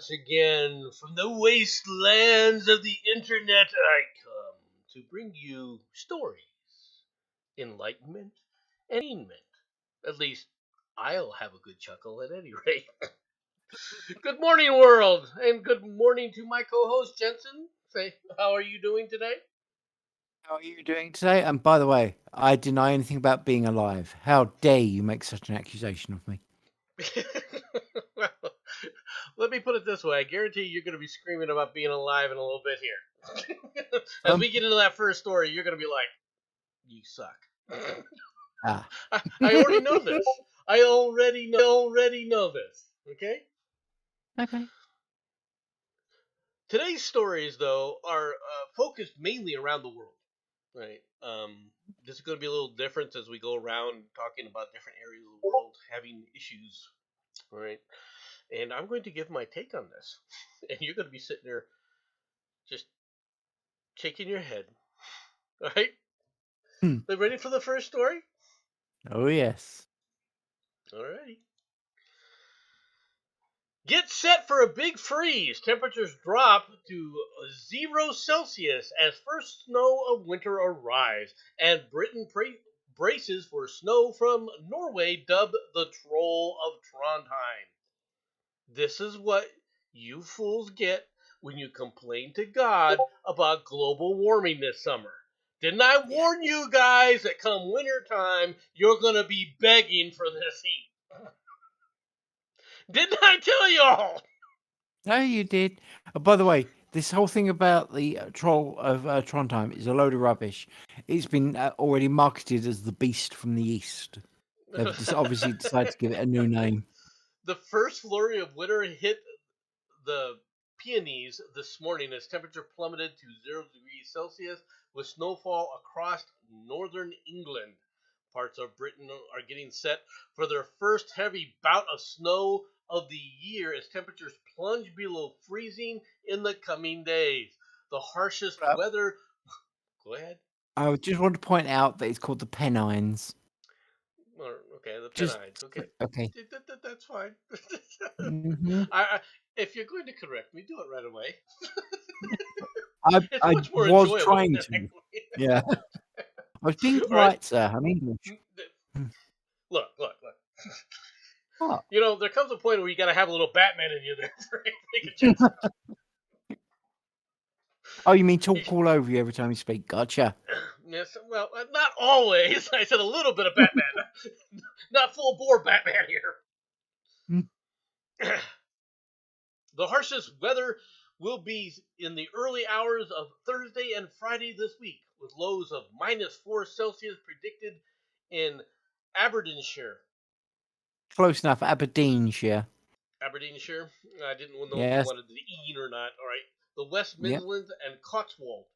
once again, from the wastelands of the internet, I come to bring you stories, enlightenment, and entertainment. At least, I'll have a good chuckle at any rate. Good morning, world, and good morning to my co-host Jensen. Say, how are you doing today? How are you doing today? And by the way, I deny anything about being alive. How dare you make such an accusation of me? Well, let me put it this way: I guarantee you're going to be screaming about being alive in a little bit here. As Um, we get into that first story, you're going to be like, "You suck." ah. I already know this. I already know this. Okay. Okay. Today's stories, though, are focused mainly around the world. Right. This is going to be a little different as we go around talking about different areas of the world having issues. All right. And I'm going to give my take on this, and you're going to be sitting there just shaking your head. All right. Hmm. Are you ready for the first story? Oh, yes. Alrighty. Get set for a big freeze. Temperatures drop to 0 Celsius as first snow of winter arrives, and Britain braces for snow from Norway, dubbed the Troll of Trondheim. This is what you fools get when you complain to God about global warming this summer. Didn't I Yeah. warn you guys that come winter time, you're going to be begging for this heat? Didn't I tell y'all? No, you did. By the way, this whole thing about the troll of Trondheim is a load of rubbish. It's been already marketed as the beast from the east. They've obviously decided to give it a new name. The first flurry of winter hit the Pyrenees this morning as temperature plummeted to 0 degrees Celsius with snowfall across northern England. Parts of Britain are getting set for their first heavy bout of snow of the year as temperatures plunge below freezing in the coming days. The harshest weather. Go ahead. I just want to point out that it's called the Pennines. Okay, the Just Pennines. Okay, okay. that's fine. Hmm. If you're going to correct me, do it right away. I It's I much more was enjoyable trying that to. way. Yeah. I was being All right, polite, sir. I'm English. Hmm. look. What? You know, there comes a point where you got to have a little Batman in you there to make adjustments. Oh, you mean talk all over you every time you speak? Gotcha. Yes, well, not always. I said a little bit of Batman, not full bore Batman here. Hmm. The harshest weather will be in the early hours of Thursday and Friday this week, with lows of -4 Celsius predicted in Aberdeenshire. Close enough. Aberdeenshire. Aberdeenshire. I didn't know if you Yes. wanted the E or not. All right. The West Yep. Midlands and Cotswold.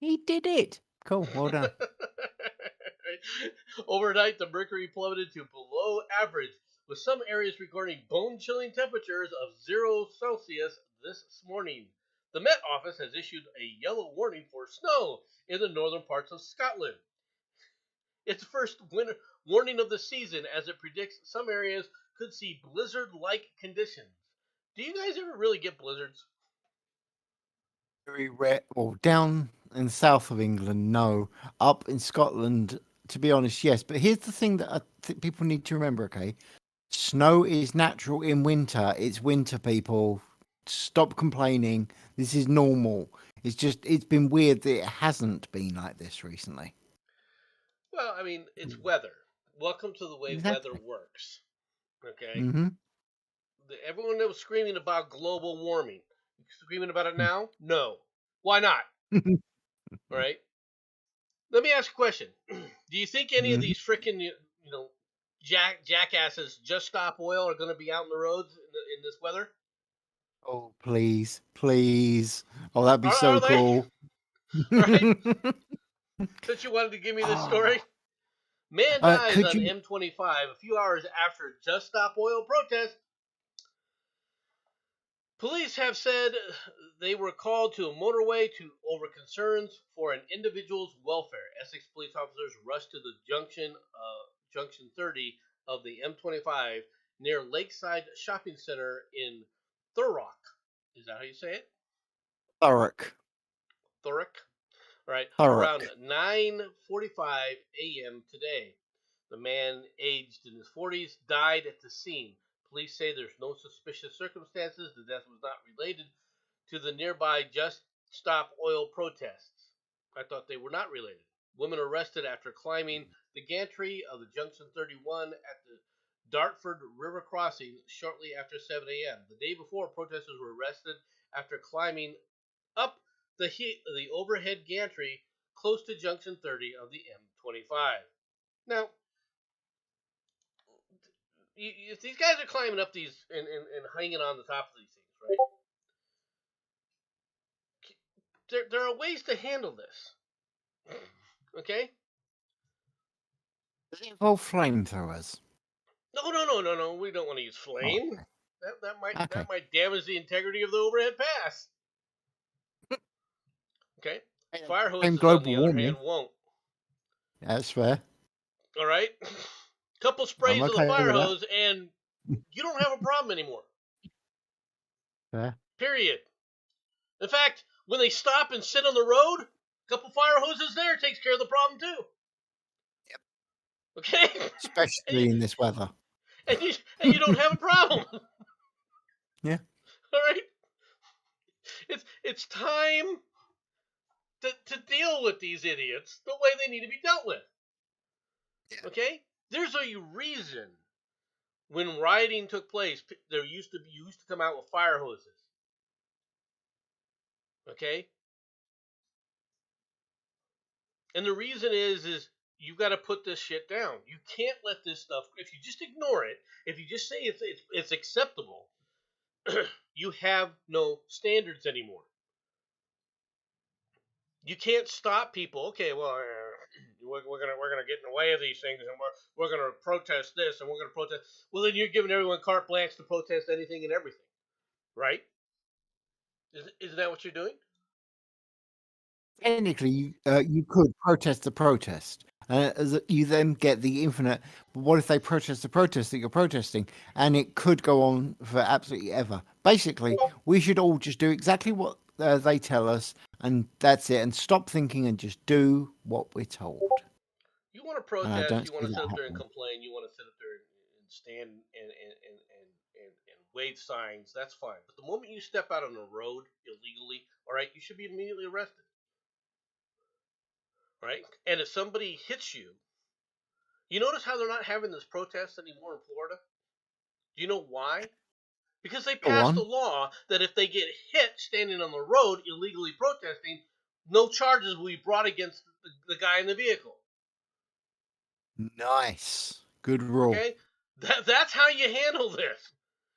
He did it. Cool. Well done. Overnight, the mercury plummeted to below average, with some areas recording bone-chilling temperatures of 0 Celsius this morning. The Met Office has issued a yellow warning for snow in the northern parts of Scotland. Its first winter warning of the season, as it predicts some areas could see blizzard-like conditions. Do you guys ever really get blizzards? Very rare. Well, down in the south of England, no. Up in Scotland, to be honest, yes. But here's the thing that I think people need to remember. Okay, snow is natural in winter. It's winter, people. Stop complaining. This is normal. It's been weird that it hasn't been like this recently. Well, I mean, it's weather. Welcome to the way weather Exactly. works. Okay? Mm-hmm. Everyone that was screaming about global warming, screaming about it now? No. Why not? All right? Let me ask you a question. Do you think any of Hmm. these freaking, jackasses just stop oil are going to be out in the roads in this weather? Oh, please, please. Oh, that'd be Are so they? cool. All right? Since you wanted to give me this story, Ah. man dies Could on you? M25 a few hours after Just Stop Oil protest. Police have said they were called to a motorway over concerns for an individual's welfare. Essex police officers rushed to the junction 30 of the M25 near Lakeside Shopping Center in Thurrock. Is that how you say it? Thurrock. Thurrock. Right. Thurrock. Around 9:45 a.m. today, the man, aged in his 40s, died at the scene. Police say there's no suspicious circumstances. The death was not related to the nearby Just Stop Oil protests. I thought they were not related. Women arrested after climbing the gantry of the Junction 31 at the Dartford River crossing shortly after 7 a.m. The day before, protesters were arrested after climbing up the overhead gantry close to Junction 30 of the M25. Now, if these guys are climbing up these and hanging on the top of these things, right? There are ways to handle this. Okay? Does it involve flamethrowers? No. We don't want to use flame. Okay. That might Okay. that might damage the integrity of the overhead pass. Okay? Fire hoses, on the other hand, won't. That's fair. All right? Couple sprays of the okay fire with that. hose, and you don't have a problem anymore. Fair. Period. In fact, when they stop and sit on the road, a couple fire hoses there takes care of the problem too. Yep. Okay? Especially in this weather. And you don't have a problem. Yeah. All right? It's time to deal with these idiots the way they need to be dealt with. Yeah. Okay? There's a reason when rioting took place, there used to come out with fire hoses. Okay? And the reason is you've got to put this shit down. You can't let this stuff, if you just ignore it, if you just say it's acceptable, you have no standards anymore. You can't stop people. Okay, well, we're gonna get in the way of these things, and we're gonna protest this, and we're gonna protest. Well, then you're giving everyone carte blanche to protest anything and everything, right? Isn't that what you're doing? Technically, you could protest the protest. You then get the infinite. But what if they protest the protest that you're protesting, and it could go on for absolutely ever? Basically, we should all just do exactly what they tell us, and that's it. And stop thinking and just do what we're told. You want to protest, you want to sit up there and complain, you want to sit up there and stand and wave signs, that's fine. But the moment you step out on the road illegally, all right, you should be immediately arrested. Right? And if somebody hits you, you notice how they're not having this protest anymore in Florida? Do you know why? Because they passed a law that if they get hit standing on the road illegally protesting, no charges will be brought against the guy in the vehicle. Nice. Good rule. Okay? That's how you handle this.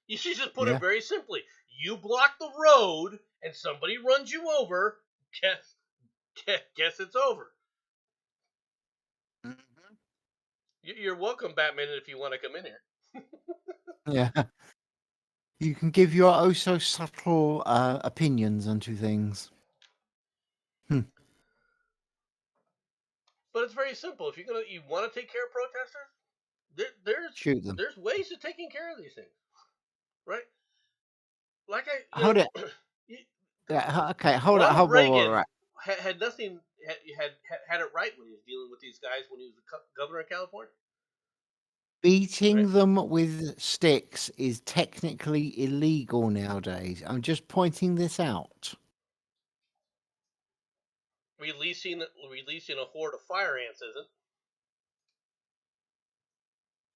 You should just put it very simply. You block the road and somebody runs you over, guess it's over. Mm-hmm. You're welcome, Batman, if you want to come in here. Yeah. You can give your oh so subtle opinions onto things. But it's very simple. If you want to take care of protesters, shoot them. There's ways of taking care of these things, right? Like hold it. Yeah. Okay. Hold it. Hold Reagan had nothing. Had it right when he was dealing with these guys when he was the governor of California. Beating them with sticks is technically illegal nowadays. I'm just pointing this out. Releasing a horde of fire ants isn't.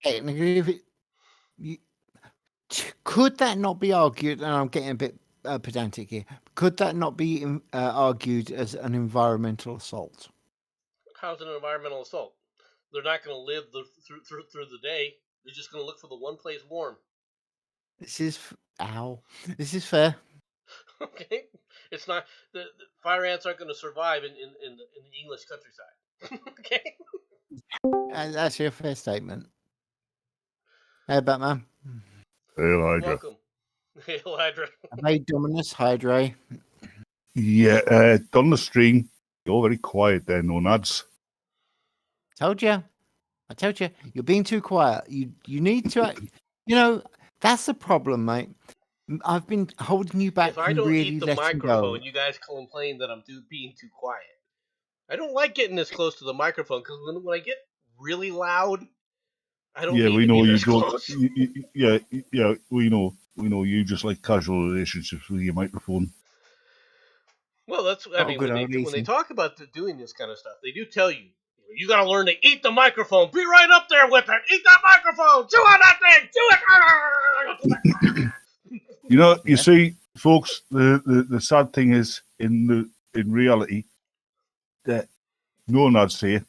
Technically, could that not be argued? And I'm getting a bit pedantic here. Could that not be argued as an environmental assault? How's it an environmental assault? They're not going to live through the day. They're just going to look for the one place warm. This is fair. Okay, it's not the fire ants aren't going to survive in the English countryside. Okay, that's actually a fair statement. Hey, Batman. Hail Hydra. Welcome. Hail Hydra. Hey, Dominus Hydra. Yeah, done the stream. You're very quiet there, no nads. I told you. You're being too quiet. You need to. That's the problem, mate. I've been holding you back If I from don't really eat the letting go. microphone, you guys complain that I'm being too quiet. I don't like getting this close to the microphone because when I get really loud, I don't Yeah, need we to be know you this don't. close. Yeah, we know you just like casual relationships with your microphone. Well, that's I Not a mean good when old they eating. talk about doing this kind of stuff, they do tell you you got to learn to eat the microphone. Be right up there with it. Eat that microphone. Chew on that thing. Chew it. You know, you Yeah. see, folks. The sad thing is, in reality, that no one I'd say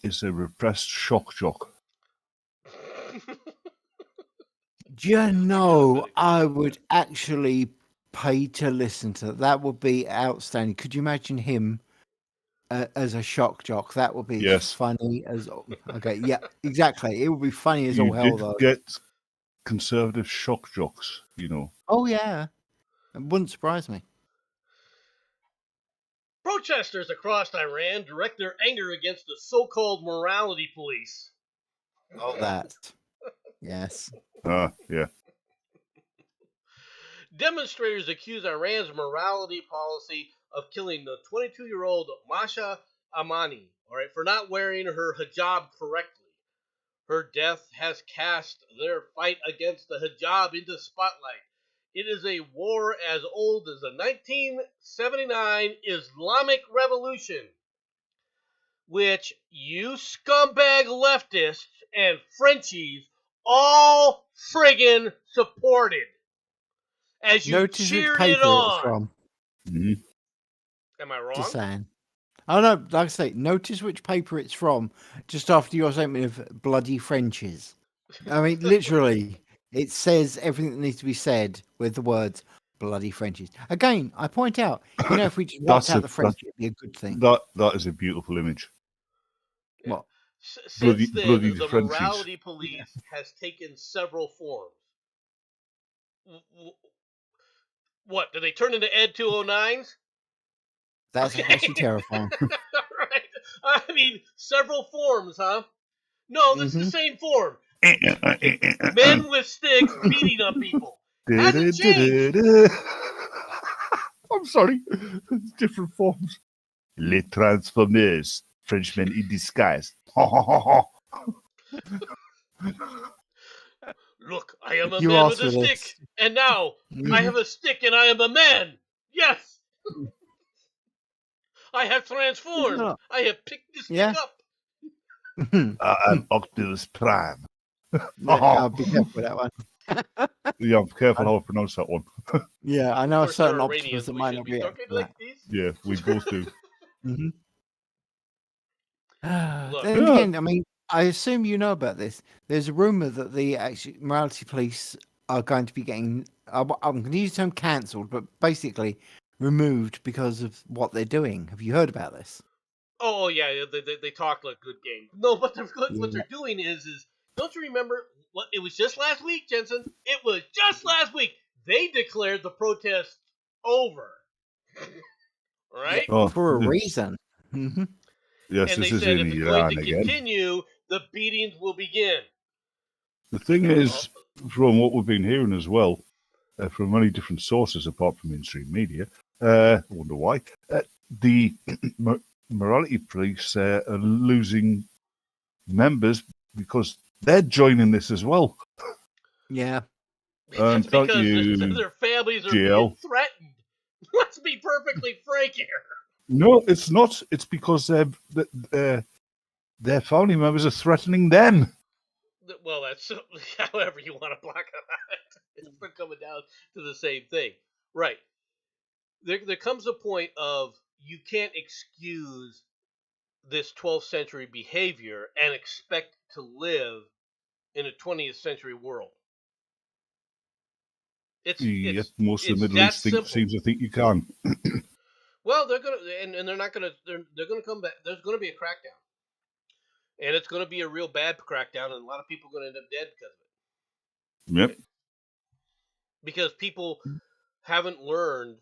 is a repressed shock jock. Do you know, really good. I would actually pay to listen to that. That would be outstanding. Could you imagine him as a shock jock? That would be Yes. funny as. Okay, yeah, exactly. It would be funny as You all hell, did though. get conservative shock jocks, you know. Oh yeah, it wouldn't surprise me. Protesters across Iran direct their anger against the so-called morality police. Oh, that. Yes. Yeah. Demonstrators accuse Iran's morality policy of killing the 22-year-old Masha Amani, all right, for not wearing her hijab correctly. Her death has cast their fight against the hijab into spotlight. It is a war as old as the 1979 Islamic Revolution, which you scumbag leftists and Frenchies all friggin' supported as you Notice which cheered it paper it's on. from. Mhm. Am I wrong? Just saying. Oh no, like I say, notice which paper it's from. Just after your statement of bloody Frenches. I mean, literally, it says everything that needs to be said with the words bloody Frenchies. Again, I point out, if we just wiped That's out the French, it'd be a good thing. That is a beautiful image. Yeah. What? Since then, bloody the Frenchies. morality police has taken several forms. What, do they turn into Ed 209s? That's actually terrifying. Right. I mean, several forms, huh? No, this is the same form. Men with sticks beating up people. Hasn't changed. I'm sorry. Different forms. Les Transformers. Frenchmen in disguise. Look, I am a You man asked with a for stick. this. And now, I have a stick and I am a man. Yes. I have transformed. No. I have picked this Yeah. stick up. I'm Optimus Prime. I'll be careful with that one. Yeah, I'm careful how I pronounce that one. Yeah, I know Of a course, certain they're Optimus Iranians. that We might should not be be talking for like that. these. Yeah, we both do. Mm-hmm. Look. Then again, I mean, I assume you know about this. There's a rumor that the morality police are going to be getting, I'm going to use the term cancelled, but basically removed because of what they're doing. Have you heard about this? Oh yeah, they talk like good game. No, but what Yeah. they're doing is don't you remember what it was just last week, Jensen? It was just last week. They declared the protest over. Right? Oh, For a reason. Mm-hmm. yes, And they this is said in if it's going Iran to again. continue, the beatings will begin. The thing is, from what we've been hearing as well, from many different sources apart from mainstream media, I wonder why, the morality police are losing members because they're joining this as well. Yeah. That's Thank because you, their families are GL. being threatened. Let's be perfectly frank here. No, it's not. It's because their family members are threatening them. Well, that's however you want to block it. It's coming down to the same thing. Right. There comes a point of you can't excuse this 12th century behavior and expect to live in a 20th century world. It's Most of the it's Middle that East simple. seems to think you can. Well, they're gonna and they're not gonna they're gonna come back. There's gonna be a crackdown, and it's gonna be a real bad crackdown, and a lot of people are gonna end up dead because of it. Yep. Because people haven't learned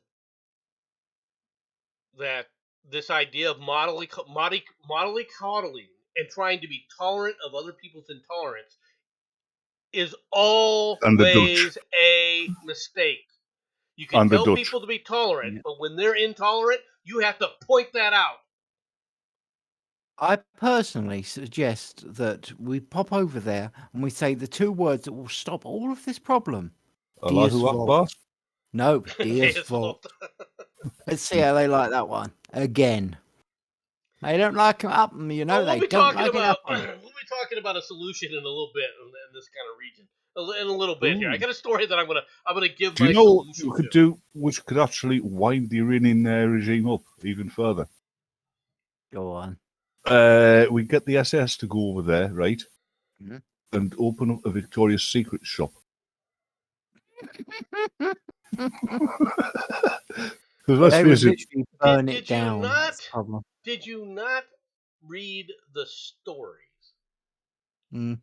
that this idea of modelly coddling and trying to be tolerant of other people's intolerance is And the Dutch. always a mistake. You can And the tell Dutch. people to be tolerant, Yeah. but when they're intolerant, you have to point that out. I personally suggest that we pop over there and we say the 2 words that will stop all of this problem. Allahu Deus Akbar. No, Deus Deus Volt. Vult. Let's see how they like that one again. They don't like it up, you know. Well, They don't like it up. we'll be talking about a solution in a little bit in this kind of region. In a little bit here, I Ooh. got a story that I'm gonna give Do my you know what solution we could to. do, which could actually wind the Iranian regime up even further? Go on. We get the SS to go over there, right, Mhm. and open up a Victoria's Secret shop. Because let's They would face it, literally burn Did it you down. not? That's the problem. Did you not read the stories, Mm.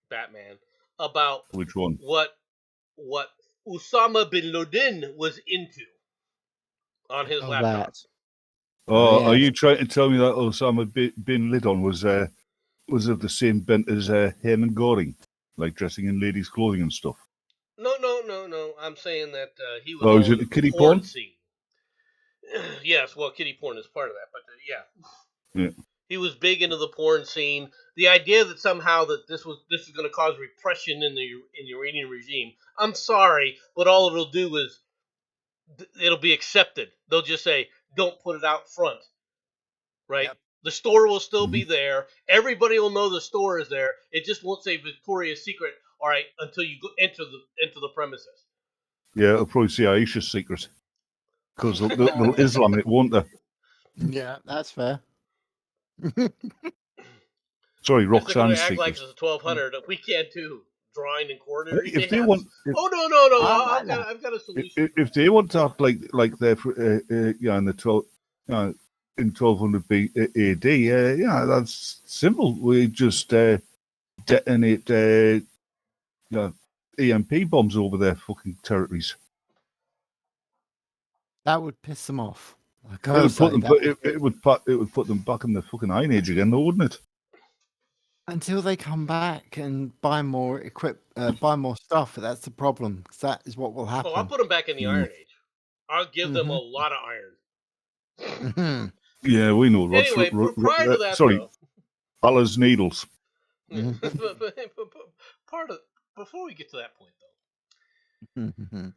Batman, about which one? what Osama bin Laden was into on his Oh, laptop? that. Oh, yeah. are you trying to tell me that Osama bin Laden was of the same bent as Herman Goring, like dressing in ladies' clothing and stuff? No. I'm saying that he was Oh, all is in it the kiddie porn porn? scene. Yes, well, kiddie porn is part of that, but yeah. Yeah. He was big into the porn scene. The idea that somehow that this is going to cause repression in the Iranian regime. I'm sorry, but all it'll do is it'll be accepted. They'll just say, "Don't put it out front." Right? Yep. The store will still be there. Everybody will know the store is there. It just won't say Victoria's Secret. All right, until you enter the premises. Yeah, it'll probably say Aisha's secret. Because they'll Islam it, won't they? Yeah, that's fair. Sorry, If they're going Roxanne's to act like secret. it's 1200, we can't do drawing and coronary. If they Yes. want, Oh no! I like that. I've got a solution. if they want to act like they're in the 12 in 1200 AD, yeah, that's simple. We just detonate EMP bombs over their fucking territories. That would piss them off. Like It I would say, put them, that it would put them back in the fucking Iron Age again, though, wouldn't it? until they come back and buy more buy more stuff. That's the problem. 'Cause that is what will happen. Oh, I'll put them back in the Iron Age. I'll give them a Mhm. lot of iron. Mhm. Yeah, we know. Anyway, prior to that, sorry, though, Allah's needles. before we get to that point, though, Mhm.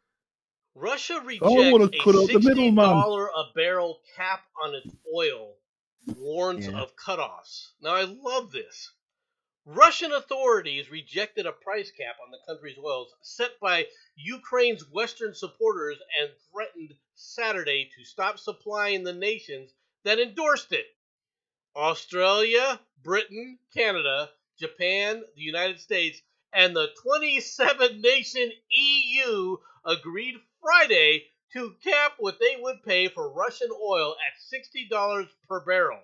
Russia I rejects wanna a cut out the middleman. $60 a barrel cap on its oil, warns Yeah. of cutoffs. Now, I love this. Russian authorities rejected a price cap on the country's oils set by Ukraine's Western supporters and threatened Saturday to stop supplying the nations that endorsed it. Australia, Britain, Canada, Japan, the United States, and the 27-nation EU agreed Friday to cap what they would pay for Russian oil at $60 per barrel.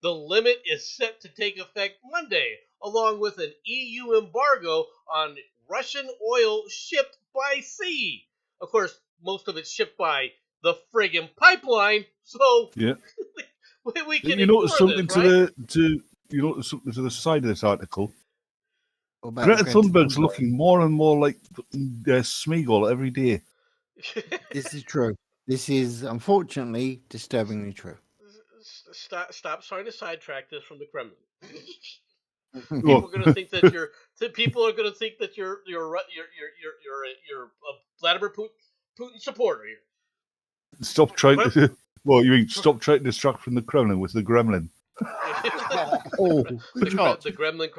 The limit is set to take effect Monday, along with an EU embargo on Russian oil shipped by sea. Of course, most of it's shipped by the friggin' pipeline, so Yeah. we can You notice ignore something this, right? you notice something to the side of this article. What about Greta Greta Thunberg's Thunberg? looking more and more like Smeagol every day. This is true. This is unfortunately disturbingly true. Stop trying to sidetrack this from the Kremlin. Well, People are going to think that you're. People are going to think that you're a Vladimir Putin supporter here. stop trying to. Well, you mean stop trying to distract from the Kremlin with the Gremlin? Oh, good shot. The Kremlin.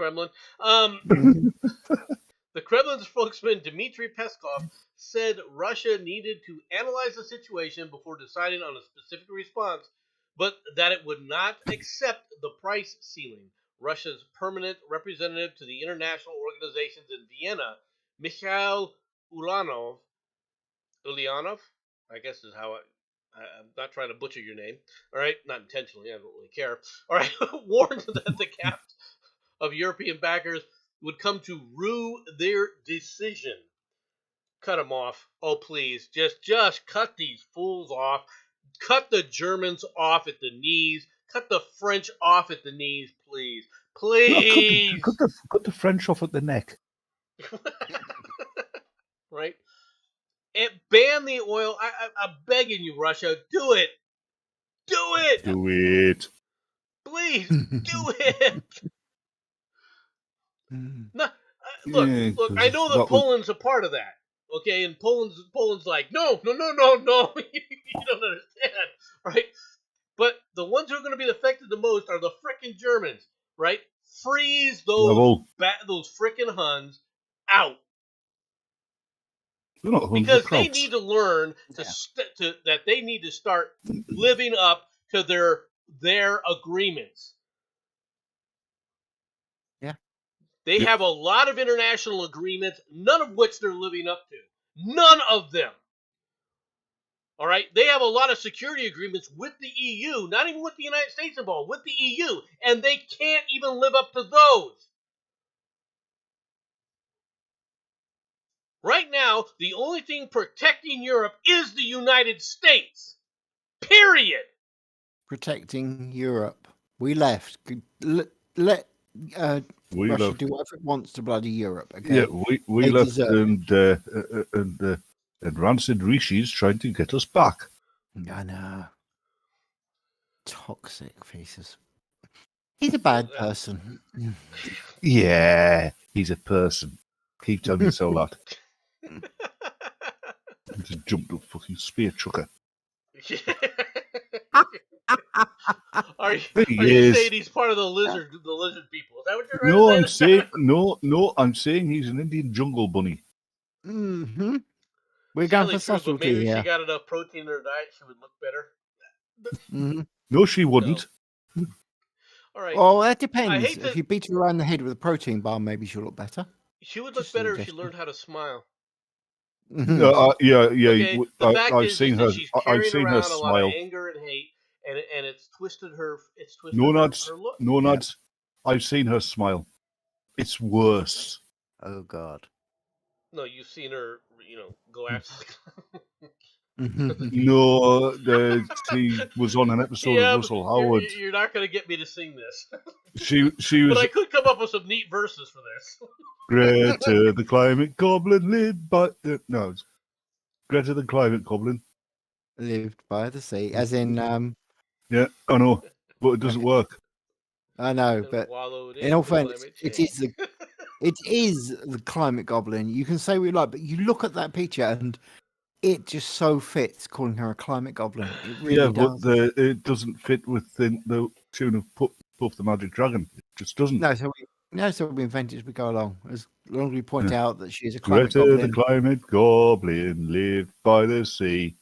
The Kremlin spokesman Dmitry Peskov said Russia needed to analyze the situation before deciding on a specific response, but that it would not accept the price ceiling. Russia's permanent representative to the international organizations in Vienna, Mikhail Ulyanov, I guess is how I'm not trying to butcher your name. All right, not intentionally. I don't really care. All right, warned that the caps of European backers would come to rue their decision. Cut them off. Oh, please. Just cut these fools off. Cut the Germans off at the knees. Cut the French off at the knees, please. Please. Cut the French off at the neck. Right? ban the oil. I'm begging you, Russia, do it. Do it. Do it. Please, do it. No, look, Yeah, look. I know that Poland's a part of that. Okay, and Poland's like, no. You don't understand, right? But the ones who are going to be affected the most are the frickin' Germans, right? Freeze those frickin' Huns out. They're not Huns, because they're they need to learn that they need to start living up to their agreements. Yeah. They have a lot of international agreements, none of which they're living up to. None of them. All right? They have a lot of security agreements with the EU, not even with the United States involved, with the EU, and they can't even live up to those. Right now, the only thing protecting Europe is the United States. Period. Protecting Europe. We left. Let Russia do whatever it wants to bloody Europe. Okay? Yeah, we left, and rancid Rishi's trying to get us back. I know. Toxic pieces. He's a bad person. Yeah, he's a person. Keep telling yourself that. He just jumped up fucking spear trucker. Are you saying he's part of the lizard people? Is that what you're I'm saying he's an Indian jungle bunny. Mm-hmm. We're going for subtlety here. Maybe she got enough protein in her diet, she would look better. Mm-hmm. No, she wouldn't. No. All right. Well, that depends. If you beat her around the head with a protein bar, maybe she'll look better. She would look better if she learned how to smile. Mm-hmm. Okay, I've seen her. I've seen her smile. A lot of anger and hate, and it's twisted her. It's twisted her look. No, Nads. I've seen her smile. It's worse. Oh God. No, you've seen her. Go after. No, she was on an episode of Russell Howard. You're not going to get me to sing this. She was. But I could come up with some neat verses for this. Greta the Climate Goblin lived by it's Greta the Climate Goblin lived by the sea, as in Yeah, I know, but it doesn't work. I know, but in all fairness, it is the Climate Goblin. You can say what you like, but you look at that picture and it just so fits calling her a Climate Goblin. It really does. But it doesn't fit within the tune of Puff the Magic Dragon. It just doesn't. So we invent it as we go along. As long as we point out that she is a Climate Goblin. Greta the Climate Goblin lived by the sea.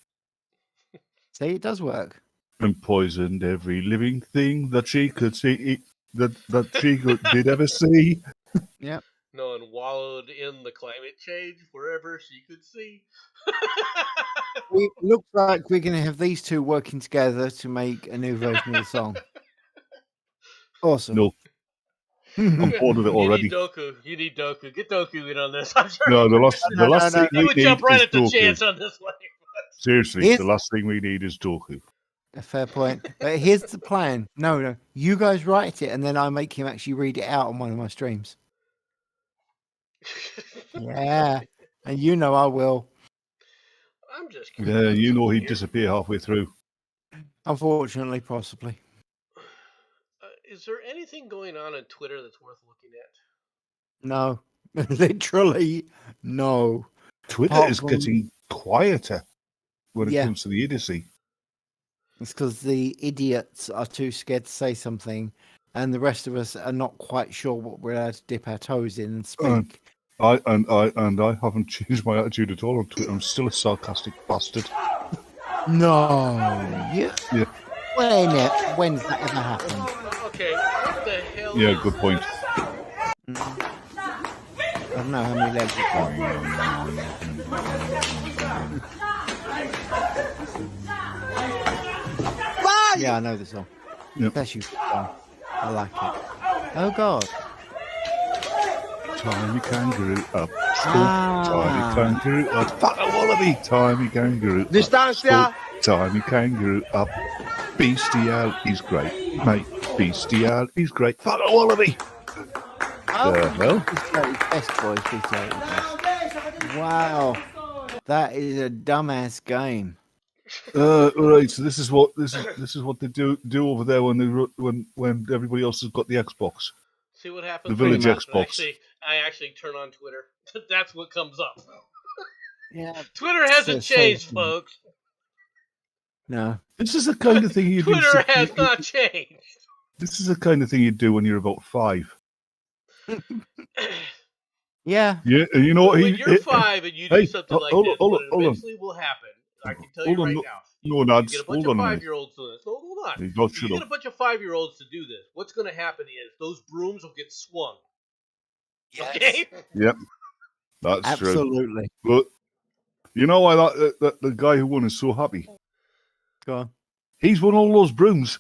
See, it does work. And poisoned every living thing that she could see, that she did ever see. Yeah. No, and wallowed in the climate change wherever she could see. It looks like we're going to have these two working together to make a new version of the song. Awesome. No. I'm bored of it already. You need Doku. Get Doku in on this. I'm sure. No, the last thing we need jump right is at the Doku. chance on this one. Seriously, the last thing we need is Doku. A fair point. But here's the plan. No. You guys write it, and then I make him actually read it out on one of my streams. Yeah. And I will. I'm just kidding. Yeah, he'd disappear halfway through. Unfortunately, possibly. Is there anything going on Twitter that's worth looking at? No. Literally, no. Twitter is getting quieter when it comes to the idiocy. It's because the idiots are too scared to say something, and the rest of us are not quite sure what we're allowed to dip our toes in and speak. I haven't changed my attitude at all on Twitter. I'm still a sarcastic bastard. No. Yeah. When's that ever happened? Okay, what the hell? Yeah, good point. I don't know how many legs you've got. Yeah, I know the song. Yep. That's you. I like it. Oh God. Tiny kangaroo up. Tiny kangaroo up. Fuck a wallaby. Tiny kangaroo up. Distancia. Tiny kangaroo up. Bestial is great, mate. Bestial is great. Fuck a wallaby. The hell? Best boys, best. Wow. That is a dumbass game. All right, so this is what they do over there when everybody else has got the Xbox. See what happens. The Village when Xbox. I actually turn on Twitter. That's what comes up. Yeah. Twitter hasn't changed, folks. No. This is the kind of thing you do. Twitter has not changed. This is the kind of thing you do when you're about 5. Yeah. Yeah, and you know what? When you're 5 and you do something like this, what eventually will happen, I can tell you right now. No, Nads, you get a bunch of 5-year-olds to this. No, hold on. You get a bunch of 5-year-olds to do this. What's going to happen is those brooms will get swung. Yes. Okay? Yep. That's absolutely. True. But you know why that the guy who won is so happy? Go on. He's won all those brooms.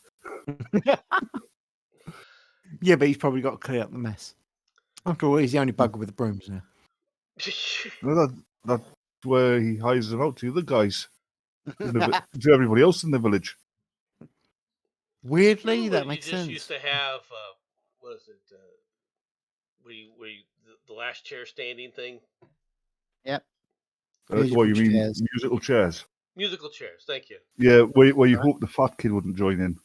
Yeah, but he's probably got to clear up the mess. After all, he's the only bugger with the brooms now. No, that's where he hires them out to the guys, to everybody else in the village. Weirdly, that makes sense. You just used to have what is it? The last chair standing thing. Yep. What you mean? Chairs. Musical chairs. Musical chairs. Thank you. Yeah, where you hope the fat kid wouldn't join in.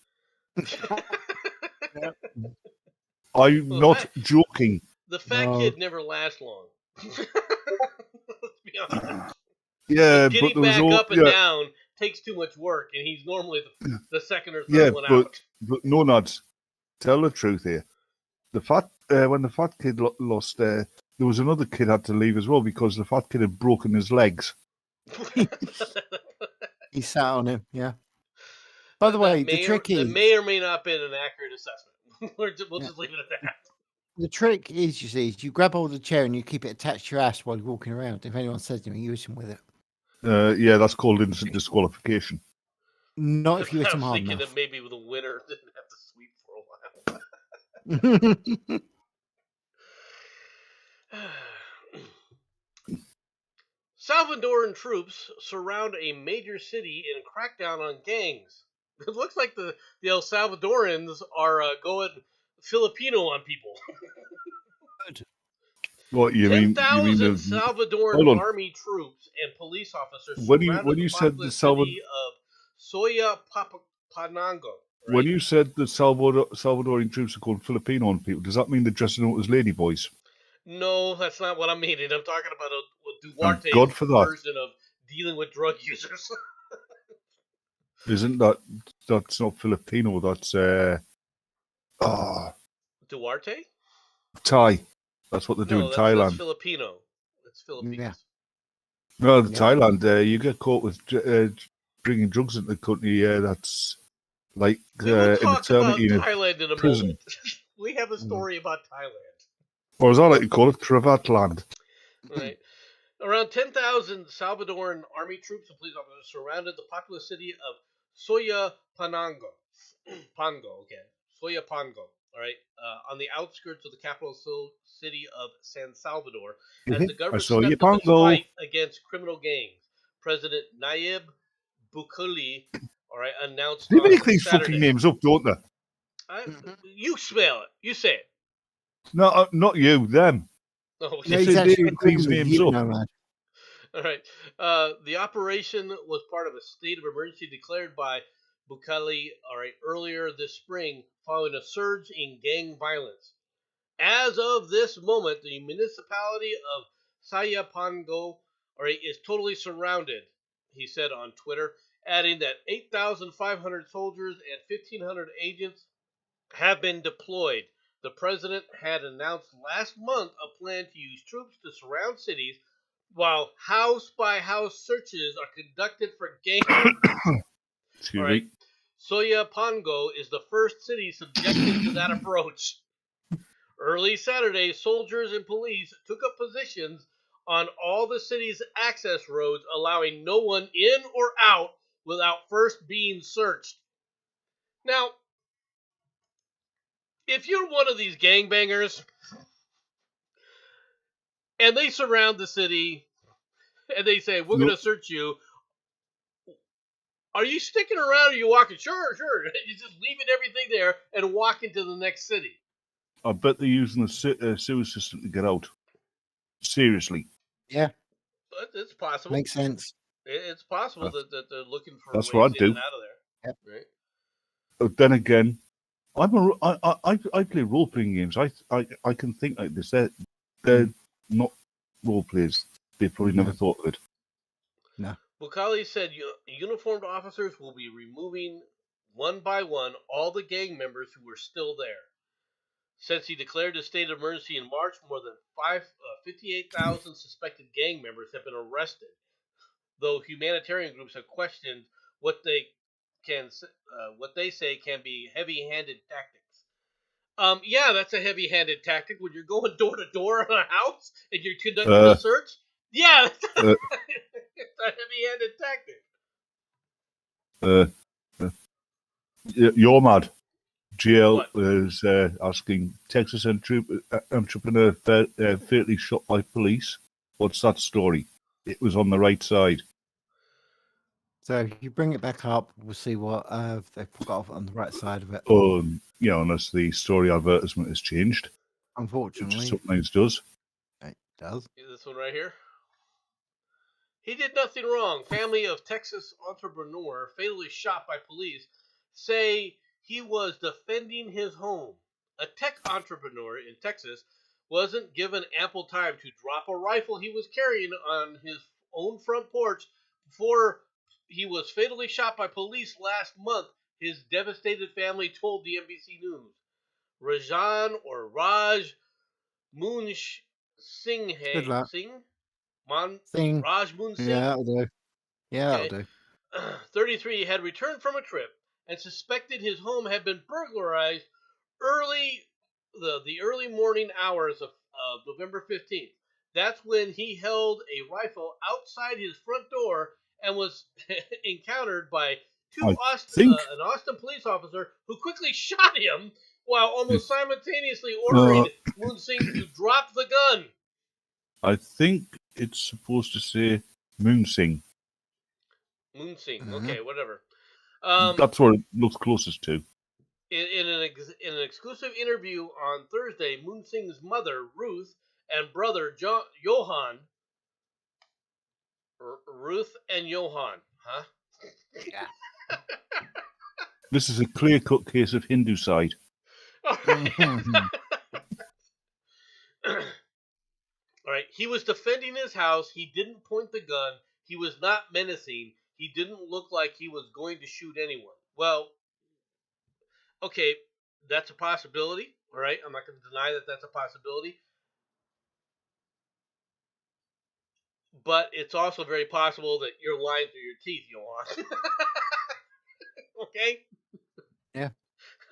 I'm not joking. The fat kid never lasts long. Let's be honest. Yeah, getting back up and down takes too much work, and he's normally the second or third one out. But no, Nads, tell the truth here. The fat when the fat kid lost, there was another kid had to leave as well because the fat kid had broken his legs. He sat on him, yeah. By the way, the trick is... That may or may not have been an accurate assessment. We'll just leave it at that. The trick is, you see, you grab hold of the chair and you keep it attached to your ass while you're walking around. If anyone says anything, you hit them with it. Yeah, that's called instant disqualification. Not if you hit them hard enough. I was thinking that maybe the winner didn't have to sweep for a while. Salvadoran troops surround a major city in crackdown on gangs. It looks like the El Salvadorans are going Filipino on people. What you mean? 10,000 Salvadoran army troops and police officers. When you said the city of Soyapango. Right? When you said the Salvadorian troops are called Filipino on people, does that mean they're dressing up as ladyboys? No, that's not what I'm meaning. I'm talking about a Duarte's version of dealing with drug users. Isn't that's not Filipino? That's Duarte? Thai. That's what they do in Thailand. That's Filipino. It's Philippines. Yeah. No, Thailand. You get caught with bringing drugs into the country. That's like an eternity in Thailand in a prison. Moment. We have a story about Thailand. Or as I like to call it, Cravat Land. Right. Around 10,000 Salvadoran army troops and police officers surrounded the populous city of Soyapango. Soyapango. All right, on the outskirts of the capital city of San Salvador, as the government stepped up its fight against criminal gangs. President Nayib Bukele, all right, announced. They make these fucking names up, don't they? You spell it. You say it. No, not you. Them. Oh, yeah, they make these names up. All right. The operation was part of a state of emergency declared by Bukele, all right, earlier this spring, following a surge in gang violence. As of this moment, the municipality of Soyapango, all right, is totally surrounded, he said on Twitter, adding that 8,500 soldiers and 1,500 agents have been deployed. The president had announced last month a plan to use troops to surround cities while house-by-house searches are conducted for gang. Excuse me. Soyapango is the first city subjected to that approach. Early Saturday, soldiers and police took up positions on all the city's access roads, allowing no one in or out without first being searched. Now, if you're one of these gangbangers and they surround the city and they say, we're going to search you, are you sticking around or are you walking? Sure. You're just leaving everything there and walking to the next city. I bet they're using the sewer system to get out. Seriously. Yeah. But it's possible. Makes sense. It's possible that they're looking for That's ways what I'd in do. and out of there. Yep. Right. But then again, I play role playing games. I can think like this. They're not role players. They probably never thought of it. Bukali said uniformed officers will be removing one by one all the gang members who were still there. Since he declared a state of emergency in March, more than 58,000 suspected gang members have been arrested, though humanitarian groups have questioned what they say can be heavy-handed tactics. Yeah, that's a heavy-handed tactic when you're going door to door in a house and you're conducting a search. Yeah, it's a heavy-handed tactic. You're mad. GL What? is asking Texas entrepreneur fatally shot by police. What's that story? It was on the right side. So if you bring it back up, we'll see what they've got on the right side of it. Unless the story advertisement has changed, which Unfortunately, it sometimes does. it does. This one right here. He did nothing wrong. Family of Texas entrepreneur fatally shot by police say he was defending his home. A tech entrepreneur in Texas wasn't given ample time to drop a rifle he was carrying on his own front porch before he was fatally shot by police last month, his devastated family told the NBC News. Raj Munsh Singh Good luck. Thing. Raj Moon Singh, Yeah, that'll do. Yeah, Okay. that'll do. 33, had returned from a trip and suspected his home had been burglarized the early morning hours of November 15th. That's when he held a rifle outside his front door and was encountered by an Austin police officer who quickly shot him while almost simultaneously ordering Moon Singh to drop the gun. I think it's supposed to say Moon Singh. Moon Singh, okay, whatever. That's what it looks closest to. In an exclusive interview on Thursday, Moon Singh's mother, Ruth, and brother, Johan. Ruth and Johan, huh? Yeah. This is a clear-cut case of Hindu side. All right. He was defending his house. He didn't point the gun. He was not menacing. He didn't look like he was going to shoot anyone. Well, okay, that's a possibility. All right, I'm not going to deny that that's a possibility. But it's also very possible that you're lying through your teeth, Johan. Okay? Yeah.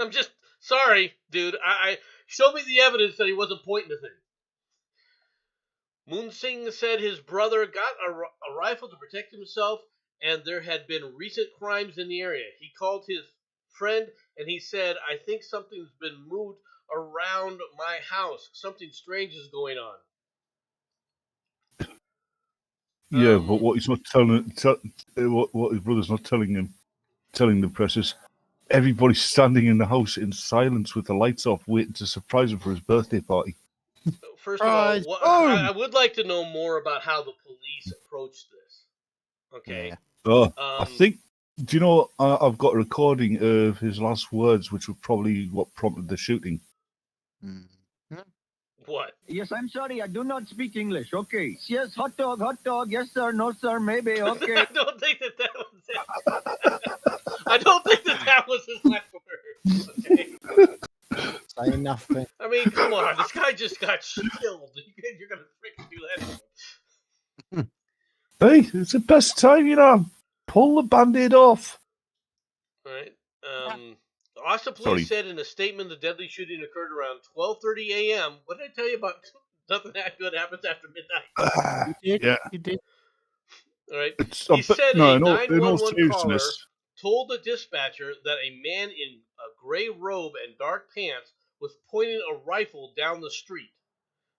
I'm just sorry, dude. I show me the evidence that he wasn't pointing the thing. Moon Singh said his brother got a rifle to protect himself, and there had been recent crimes in the area. He called his friend, and he said, I think something's been moved around my house. Something strange is going on. Yeah, but what he's not what his brother's not telling the press is everybody's standing in the house in silence with the lights off, waiting to surprise him for his birthday party. First of all, I would like to know more about how the police approached this. Okay. Yeah. I think. Do you know? I've got a recording of his last words, which were probably what prompted the shooting. What? Yes, I'm sorry, I do not speak English. Okay. Yes, hot dog, yes sir, no sir, maybe, okay. I don't think that was it. I don't think that was his last word. Okay. Say nothing. I mean, come on, this guy just got killed. You're gonna freaking do that to him. Hey, it's the best time, pull the band-aid off. All right. Austin police said in a statement the deadly shooting occurred around 12:30 a.m. What did I tell you about nothing that good happens after midnight? You did? Yeah. You did? All right. He said a 911 caller told the dispatcher that a man in a gray robe and dark pants was pointing a rifle down the street.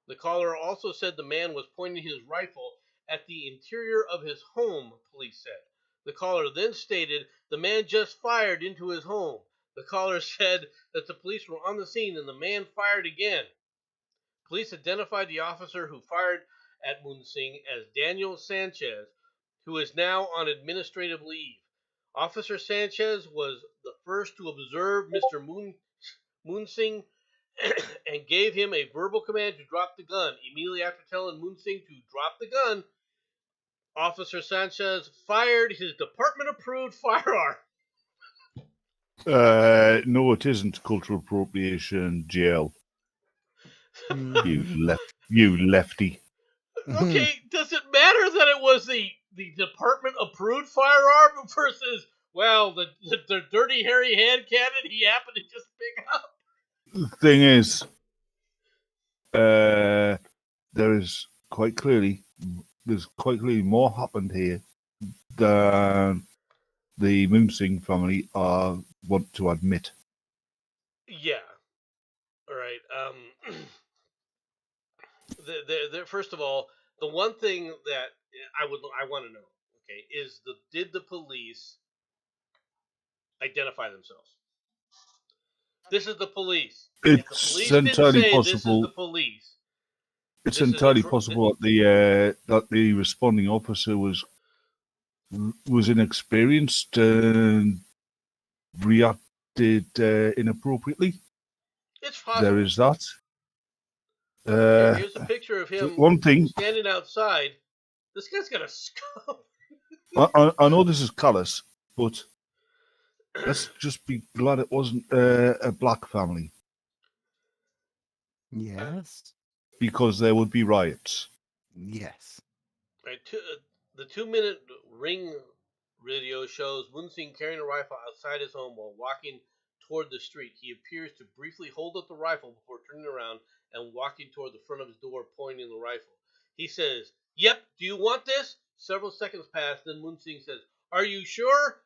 The caller also said the man was pointing his rifle at the interior of his home, police said. The caller then stated the man just fired into his home. The caller said that the police were on the scene and the man fired again. Police identified the officer who fired at Munsing as Daniel Sanchez, who is now on administrative leave. Officer Sanchez was the first to observe Mr. Munsing and gave him a verbal command to drop the gun. Immediately after telling Munsing to drop the gun, Officer Sanchez fired his department-approved firearm. No, it isn't cultural appropriation, jail. You lefty. Okay, does it matter that it was the department-approved firearm versus, well, the dirty, hairy hand cannon he happened to just pick up? The thing is, there's quite clearly more happened here than the Munsing family want to admit. Yeah. All right. First of all, the one thing that I want to know, okay, is did the police identify themselves? This is the police. It's entirely possible. This is the police. It's entirely possible that the responding officer was inexperienced and reacted inappropriately. It's possible. There is that. Here's a picture of him one thing standing outside. This guy's got a scope. I know this is callous, but let's just be glad it wasn't a black family. Yes. Because there would be riots. Yes. Right. The 2-minute Ring video shows Munsing carrying a rifle outside his home while walking toward the street. He appears to briefly hold up the rifle before turning around and walking toward the front of his door, pointing the rifle. He says, "Yep, do you want this?" Several seconds pass, then Munsing says, "Are you sure?"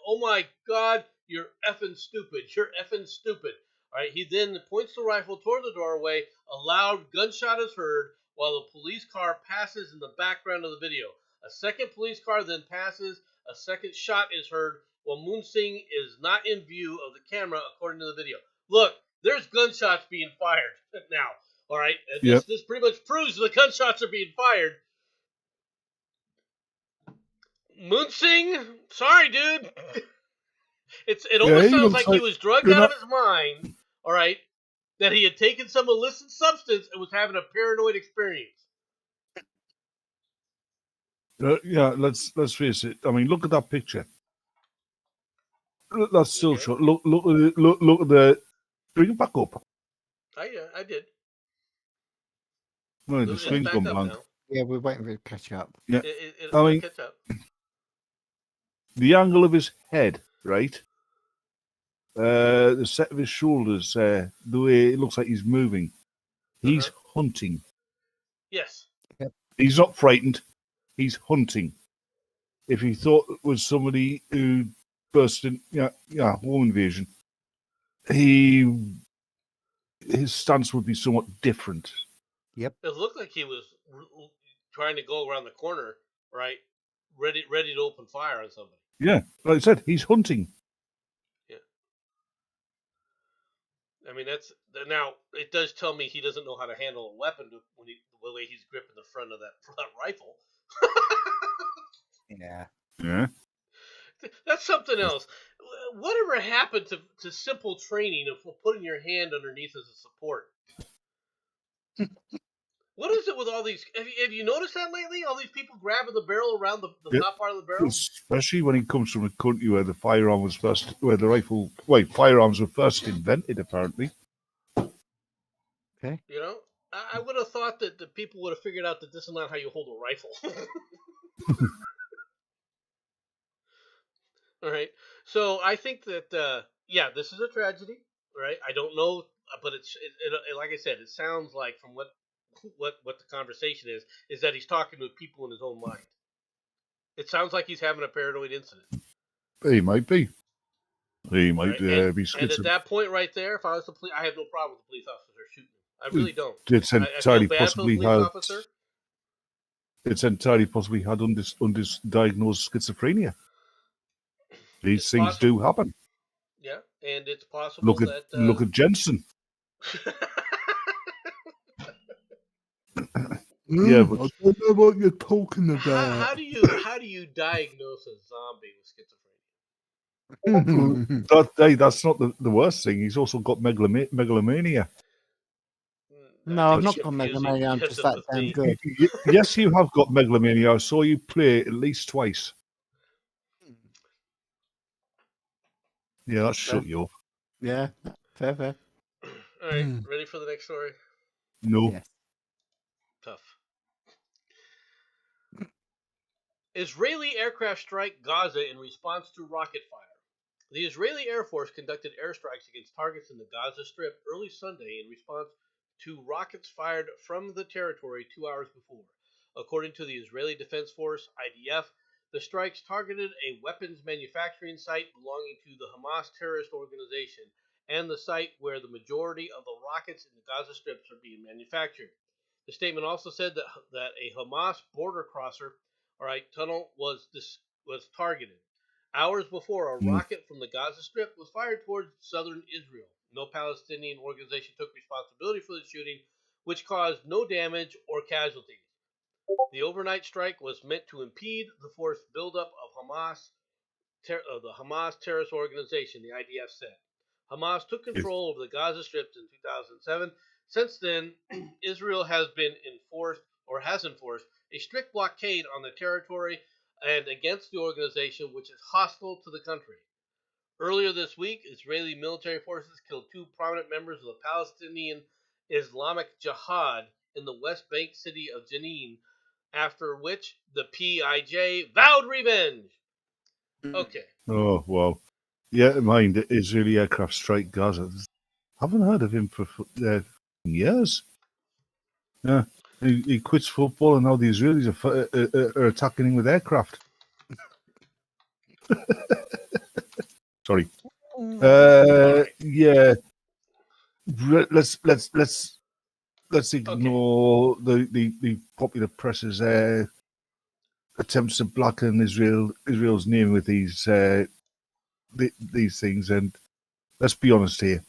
"Oh my God, you're effing stupid. You're effing stupid." All right, he then points the rifle toward the doorway. A loud gunshot is heard while a police car passes in the background of the video. A second police car then passes. A second shot is heard while Munsing is not in view of the camera, according to the video. Look, there's gunshots being fired now. All right, this pretty much proves the gunshots are being fired. Munsing, sorry, dude. It almost sounds like he was drugged out of his mind. All right, that he had taken some illicit substance and was having a paranoid experience. Let's face it. I mean, look at that picture. That's still shot. Look at the. Bring it back up. I did. No, the screen's gone blank. Yeah, we're waiting for it to catch up. Yeah, it'll catch up. The angle of his head, right? The set of his shoulders, the way it looks like he's moving. He's hunting. Yes. Yep. He's not frightened. He's hunting. If he thought it was somebody who burst in, home invasion, his stance would be somewhat different. Yep. It looked like he was trying to go around the corner, right? Ready to open fire on somebody. Yeah, like I said, he's hunting. Yeah. I mean, now it does tell me he doesn't know how to handle a weapon the way he's gripping the front of that rifle. Yeah. Yeah. That's something else. Whatever happened to simple training of putting your hand underneath as a support? What is it with all these? Have you noticed that lately? All these people grabbing the barrel around the top part of the barrel? Especially when he comes from a country where firearms were first invented, apparently. Okay. You know, I would have thought that the people would have figured out that this is not how you hold a rifle. All right. So I think that this is a tragedy. Right. I don't know, but it like I said, it sounds like from what the conversation is that he's talking to people in his own mind. It sounds like he's having a paranoid incident. He might be. He might be schizophrenic. And at that point right there, if I was the police, I have no problem with the police officer shooting him. I really don't. It's entirely possibly officer. It's entirely possibly had undiagnosed schizophrenia. These things do happen. Yeah, and it's possible look at Jensen. Yeah, but- I don't know what you're talking How about. do you diagnose a zombie with schizophrenia? That's not the worst thing. He's also got megalomania. No, I've That's not got confusing Megalomania. I'm because just of that the damn theme. good. Yes, you have got megalomania. I saw you play at least twice. Yeah, that shut you up. Yeah, fair. All right, ready for the next story? No. Yes. Tough. Israeli aircraft strike Gaza in response to rocket fire. The Israeli Air Force conducted airstrikes against targets in the Gaza Strip early Sunday in response to rockets fired from the territory 2 hours before. According to the Israeli Defense Force, IDF, the strikes targeted a weapons manufacturing site belonging to the Hamas terrorist organization and the site where the majority of the rockets in the Gaza Strips are being manufactured. The statement also said that a Hamas border crosser, tunnel was targeted. Hours before, a rocket from the Gaza Strip was fired towards southern Israel. No Palestinian organization took responsibility for the shooting, which caused no damage or casualties. The overnight strike was meant to impede the forced buildup of the Hamas terrorist organization, the IDF said. Hamas took control over the Gaza Strip in 2007. Since then, Israel has enforced a strict blockade on the territory and against the organization, which is hostile to the country. Earlier this week, Israeli military forces killed 2 prominent members of the Palestinian Islamic Jihad in the West Bank city of Jenin, after which the PIJ vowed revenge. Okay. Oh, wow. Yeah, mind, Israeli aircraft strike Gaza. Haven't heard of him for years. Yeah. He quits football and now the Israelis are attacking him with aircraft. Sorry. Yeah. Let's ignore the popular press's attempts to blacken Israel's name with these things, and let's be honest here.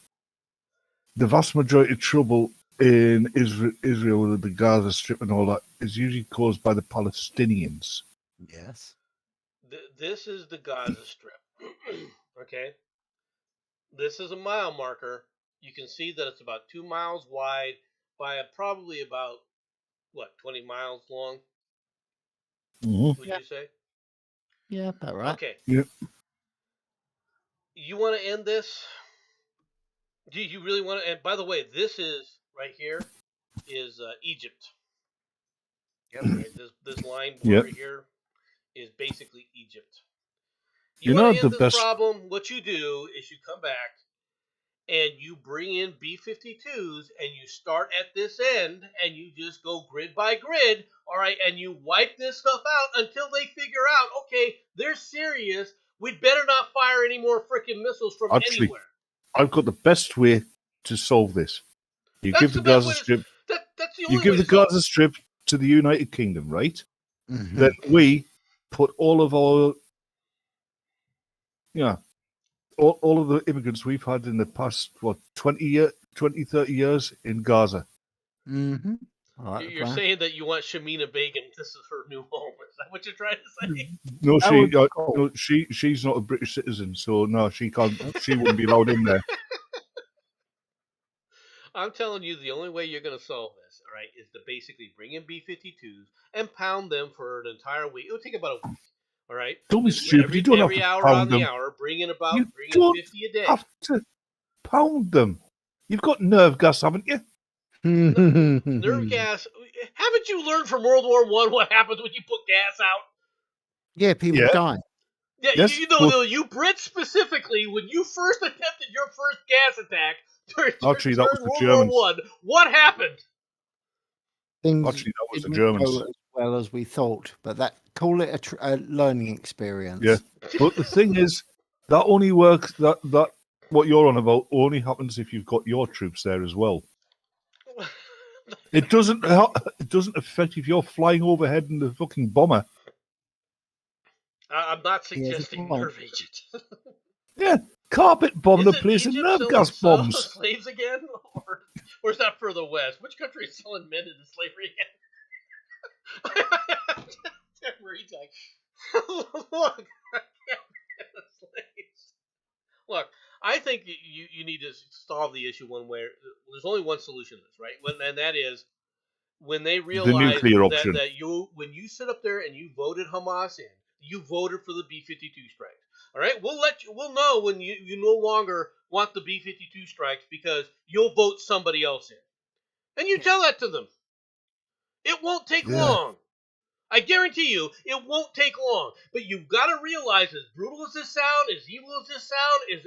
The vast majority of trouble in Israel with the Gaza Strip and all that is usually caused by the Palestinians. Yes. This is the Gaza Strip. Okay. This is a mile marker. You can see that it's about 2 miles wide by probably about 20 miles long. Mm-hmm. Would you say? Yeah, about right. Okay. Yep. You want to end this? Do you really want to? And by the way, this is right here is Egypt. Yep. Right, this line border here is basically Egypt. You You're want not to end the this best. problem? What you do is you come back and you bring in B-52s and you start at this end and you just go grid by grid, all right, and you wipe this stuff out until they figure out, okay, they're serious. We'd better not fire any more freaking missiles from Actually, anywhere. I've got the best way to solve this. You That's give the the best Gaza way to- Strip. That's the only You give way the to solve Gaza Strip to the United Kingdom, right? Mhm. Then we put all of our, all of the immigrants we've had in the past, 20, 30 years in Gaza. Mhm. All right, You're fine. saying that you want Shamina Begum. This is her new home. Is that what you're trying to say? No, That she, would be cool. no, she's not a British citizen, so no, she can't. She wouldn't be allowed in there. I'm telling you, the only way you're going to solve this, all right, is to basically bring in B-52s and pound them for an entire week. It would take about a week, all right? Don't be Just stupid. You don't have every to hour on pound the them. hour, bring in You don't 50 a day. have to pound them. You've got nerve gas, haven't you? Nerve gas. Haven't you learned from World War I what happens when you put gas out? Yeah, people Yeah. die. Yeah, Yes, you know, you Brits specifically, when you first attempted your first gas attack during Actually, that was the World Germans. War I, what happened? Things Actually, that was the didn't Germans. go as well as we thought, but call it a learning experience. Yeah. But the thing is, that only works. That what you're on about only happens if you've got your troops there as well. It doesn't. It doesn't affect if you're flying overhead in the fucking bomber. I'm not He has a suggesting point. nerve agent. Yeah, carpet bomb the Isn't place in Egypt nerve still gas selling bombs. slaves again, or is that further west? Which country is selling men into slavery again? Temporary tag. Look, look. I think you need to solve the issue one way. There's only one solution to this, right? And that is when they The realize nuclear option. that when you sit up there and you voted Hamas in, you voted for the B-52 strikes. All right, we'll know when you no longer want the B-52 strikes because you'll vote somebody else in, and you tell that to them. It won't take long. I guarantee you, it won't take long. But you've got to realize, as brutal as this sounds, as evil as this sounds,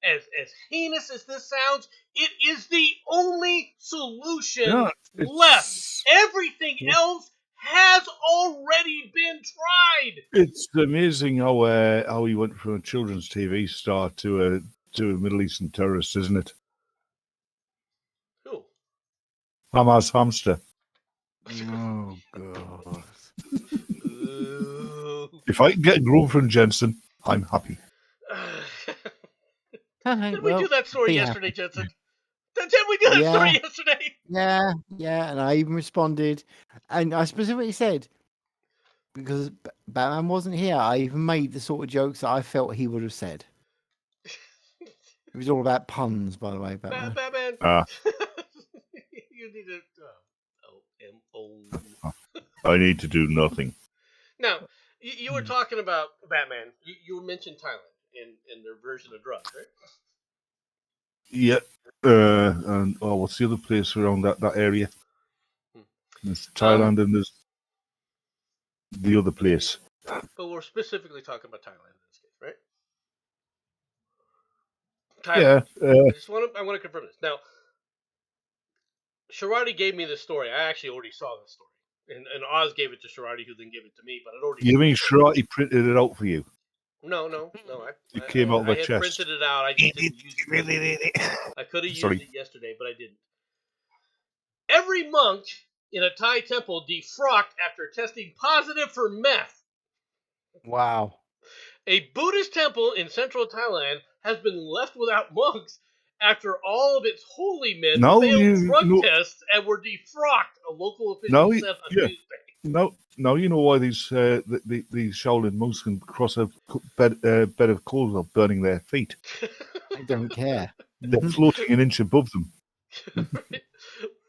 as heinous as this sounds, it is the only solution left. Everything else has already been tried. It's amazing how he went from a children's TV star to a Middle Eastern terrorist, isn't it? Who? Hamas Hamster. Oh god. If I can get a grow from Jensen, I'm happy. Did we do that story yesterday, Jensen? Did we do that story yesterday? Yeah, and I even responded, and I specifically said, because Batman wasn't here, I even made the sort of jokes that I felt he would have said. It was all about puns, by the way, Batman. Batman. You need to. I need to do nothing. Now, you were talking about Batman. You mentioned Thailand in their version of drugs, right? Yeah. And what's the other place around that area? There's Thailand and there's the other place. But we're specifically talking about Thailand in this case, right? Thailand. Yeah. I want to confirm this. Now, Sharadi gave me this story. I actually already saw this story. And Oz gave it to Sharadi, who then gave it to me, but it already. You mean Sharadi printed it out for you? No. It came out of the chest. I had printed it out. I just didn't use it. I could have used it yesterday, but I didn't. Every monk in a Thai temple defrocked after testing positive for meth. Wow. A Buddhist temple in central Thailand has been left without monks after all of its holy men failed drug tests and were defrocked, a local official said on Tuesday. Now you know why these Shaolin monks can cross a bed of coals while burning their feet. I don't care. They're floating an inch above them.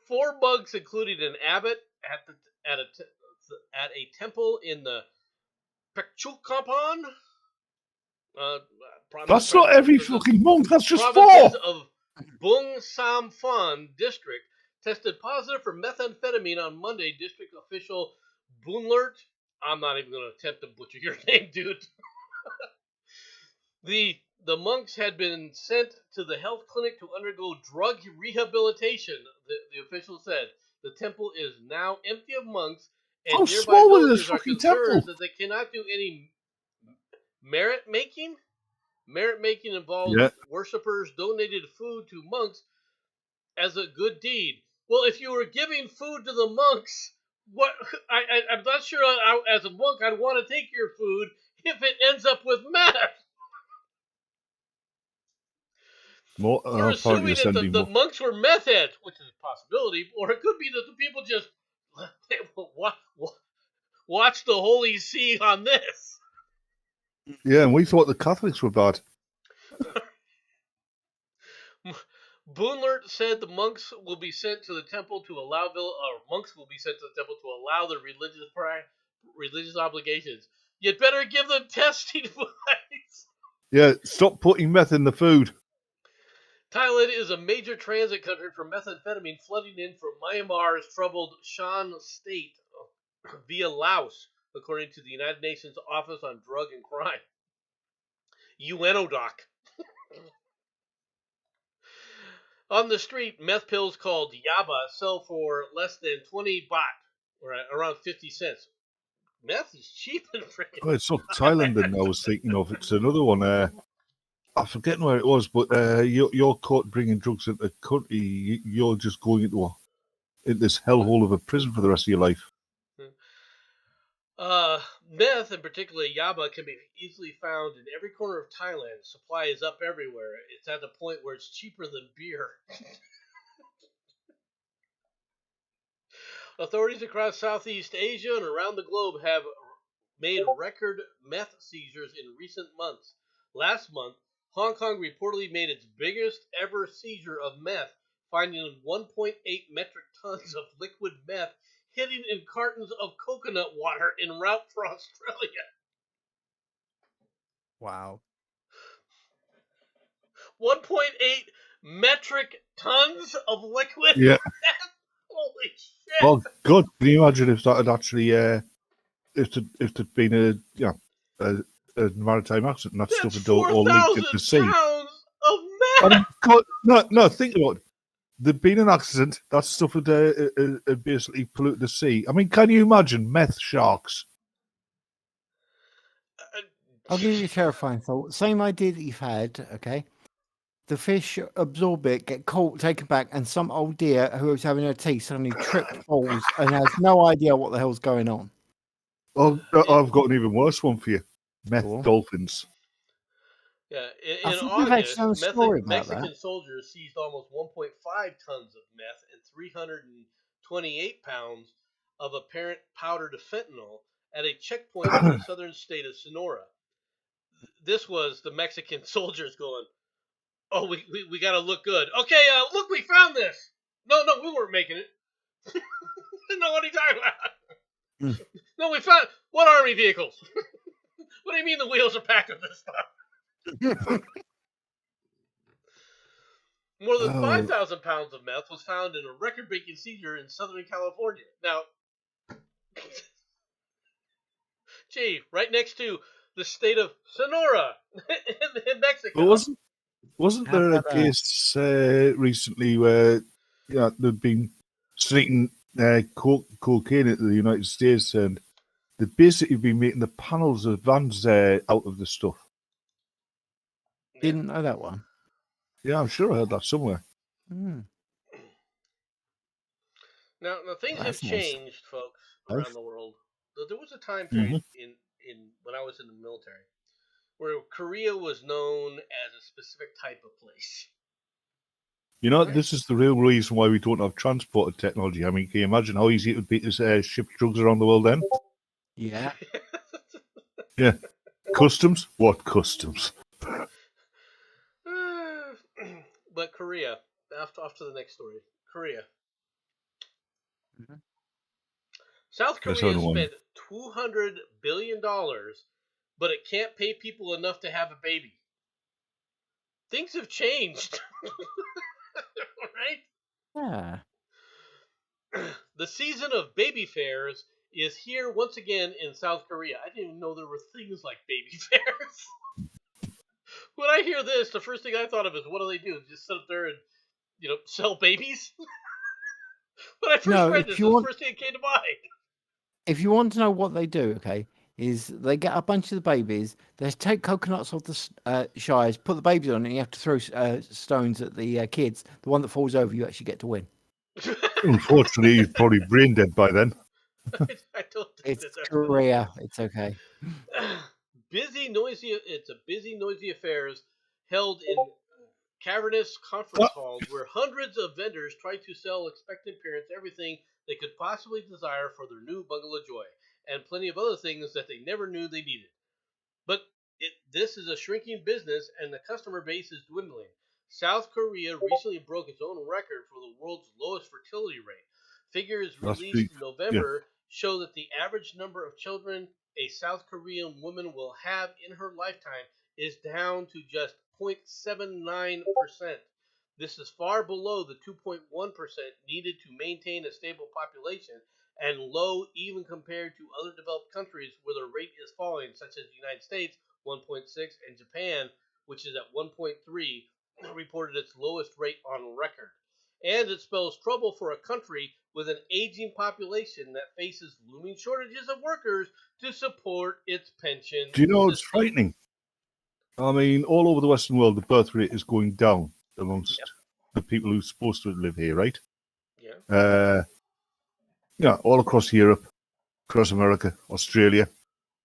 4 monks, including an abbot at a temple in the Pekchukkapan. That's not every fucking monk. That's just 4. Of Bung Sam Phan district tested positive for methamphetamine on Monday. District official Boonlert. I'm not even going to attempt to butcher your name, dude. The monks had been sent to the health clinic to undergo drug rehabilitation. The official said the temple is now empty of monks, and nearby villagers are concerned that they cannot do any merit making. Merit making involves worshippers donated food to monks as a good deed. Well, if you were giving food to the monks, I'm not sure as a monk I'd want to take your food if it ends up with meth. We're assuming that the monks were meth heads, which is a possibility, or it could be that the people just watch the Holy See on this. Yeah, and we thought the Catholics were bad. Boonlert said the monks will be sent to the temple to allow their religious obligations. You'd better give them testing advice. Yeah, stop putting meth in the food. Thailand is a major transit country for methamphetamine flooding in from Myanmar's troubled Shan state via Laos, according to the United Nations Office on Drug and Crime. UNODOC. On the street, meth pills called Yaba sell for less than 20 baht, or around 50 cents. Meth is cheap in freaking. Oh, it's not Thailand, and I was thinking of. It's another one. I'm forgetting where it was, but you're caught bringing drugs into the country. You're just going into this hellhole of a prison for the rest of your life. Meth, and particularly Yaba, can be easily found in every corner of Thailand. Supply is up everywhere. It's at the point where it's cheaper than beer. Authorities across Southeast Asia and around the globe have made record meth seizures in recent months. Last month, Hong Kong reportedly made its biggest ever seizure of meth, finding 1.8 metric tons of liquid meth hidden in cartons of coconut water en route for Australia. Wow. 1.8 metric tons of liquid Yeah. meth? Holy shit! Oh God, can you imagine if that had actually if there'd been a maritime accident and that That's stuff had all leaked into the 4,000 sea? pounds of I meth! mean, God, no, think about it. There'd been an accident. That stuff had basically polluted the sea. I mean, can you imagine meth sharks? I'll give you a terrifying thought. Same idea that you've had, okay? The fish absorb it, get caught, taken back, and some old deer who was having her tea suddenly tripped, falls, and has no idea what the hell's going on. Oh, I've got an even worse one for you. Meth Go on. dolphins. Yeah, I in think we've actually done a August, story about Mexican soldiers seized almost 1.5 tons of meth and 328 pounds of apparent powder to fentanyl at a checkpoint in the southern state of Sonora. This was the Mexican soldiers going, "Oh, we got to look good. Okay, look, we found this. No, we weren't making it. No, what are you talking about? No, we found what army vehicles? What do you mean the wheels are packed with this stuff?" More than 5,000 pounds of meth was found in a record-breaking seizure in Southern California. Now, gee, right next to the state of Sonora in Mexico. But wasn't How there a about that? case recently where they'd been sneaking cocaine into the United States and they'd basically been making the panels of vans out of the stuff? Didn't know that one. Yeah, I'm sure I heard that somewhere. Hmm. Now things have That's nice. changed, folks, around the world. There was a time period in when I was in the military where Korea was known as a specific type of place. You know, this is the real reason why we don't have transported technology. I mean, can you imagine how easy it would be to ship drugs around the world then? Yeah. Yeah. Customs? What customs? But Korea, off to the next story. Korea. Mhm. South That's Korea another one. spent $200 billion, but it can't pay people enough to have a baby. Things have changed. Right? Yeah. The season of baby fairs is here once again in South Korea. I didn't even know there were things like baby fairs. When I hear this, the first thing I thought of is, what do they do? Just sit up there and, sell babies? When I first No, read if this, you the want- first thing that came to mind. If you want to know what they do, okay, is they get a bunch of the babies, they take coconuts off the shires, put the babies on, and you have to throw stones at the kids. The one that falls over, you actually get to win. Unfortunately, he's probably brain dead by then. I don't think It's that's Korea. It's okay. It's a busy, noisy affairs held in cavernous conference halls where hundreds of vendors try to sell expectant parents everything they could possibly desire for their new bungalow joy, and plenty of other things that they never knew they needed. But this is a shrinking business, and the customer base is dwindling. South Korea recently broke its own record for the world's lowest fertility rate. Figures That's released big. in November show that the average number of children a South Korean woman will have in her lifetime is down to just 0.79%. This is far below the 2.1% needed to maintain a stable population, and low even compared to other developed countries where the rate is falling, such as the United States, 1.6, and Japan, which is at 1.3, reported its lowest rate on record. And it spells trouble for a country with an aging population that faces looming shortages of workers to support its pension Do you know what's system. frightening? I mean, all over the Western world, the birth rate is going down amongst the people who are supposed to live here, right? Yeah. All across Europe, across America, Australia.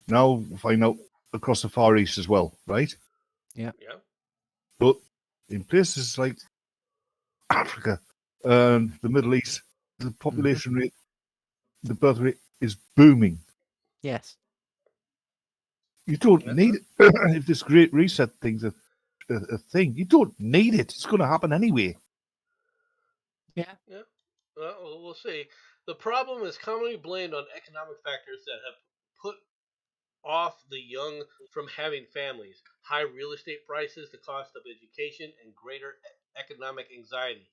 Now, find out across the Far East as well, right? Yeah. But in places like Africa and the Middle East, the population rate the birth rate is booming. Yes. You don't That's need it. If this Great Reset thing's a thing, you don't need it. It's going to happen anyway. Yeah. Yeah. Well, we'll see. The problem is commonly blamed on economic factors that have put off the young from having families. High real estate prices, the cost of education, and greater economic anxiety.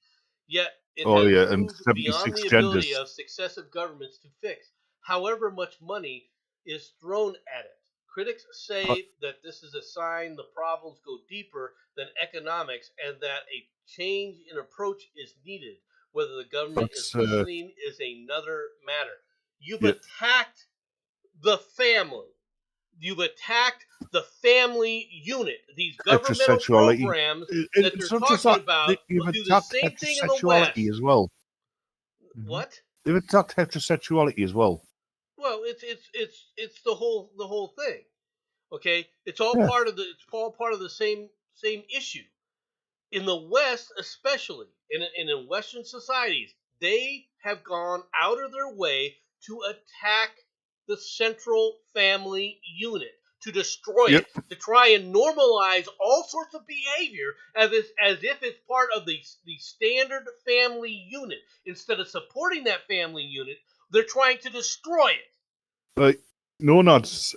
Yet it Oh has yeah, and proved beyond 76 the genders. ability of successive governments to fix, however much money is thrown at it. Critics say that this is a sign the problems go deeper than economics and that a change in approach is needed. Whether the government is That's listening is another matter. You've yeah, attacked the family. You've attacked the family unit. These governmental heterosexuality. programs that they're It's not just talking that. about You've will do the attacked same thing in the West. heterosexuality as well. Mhm. What? You've attacked heterosexuality as well. Well, it's the whole thing. Okay, it's all Yeah. part of the same issue. In the West, especially in Western societies, they have gone out of their way to attack the central family unit, to destroy Yep. it, to try and normalize all sorts of behavior as if it's part of the standard family unit. Instead of supporting that family unit, they're trying to destroy it. Like, no nuts.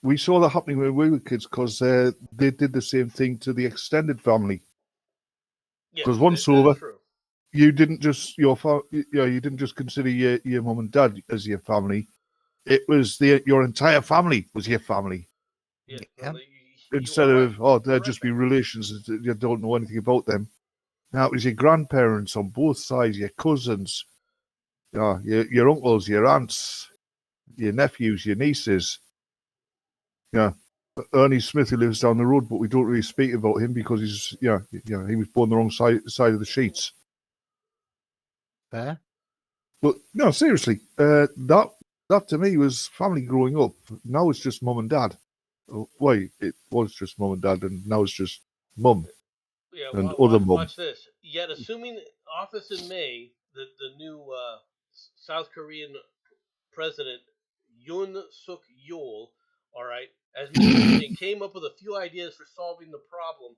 We saw that happening when we were kids because they did the same thing to the extended family. Yes, 'Cause once that is over- true. You didn't just you didn't just consider your mum and dad as your family. It was your entire family was your family. Yeah, Yeah. no, you Instead are of right. they'll You're just right. be relations that you don't know anything about them. Now it was your grandparents on both sides, your cousins, your uncles, your aunts, your nephews, your nieces. Yeah, Ernie Smith, who lives down the road, but we don't really speak about him because he's he was born the wrong side of the sheets. Fair. But no, seriously, that to me was family growing up. Now it's just mum and dad. Oh, wait, it was just mum and dad, and now it's just mum Yeah, and other mum. watch this. Yet, assuming office in May, the new South Korean president Yoon Suk Yeol, all right, as mentioned, came up with a few ideas for solving the problem.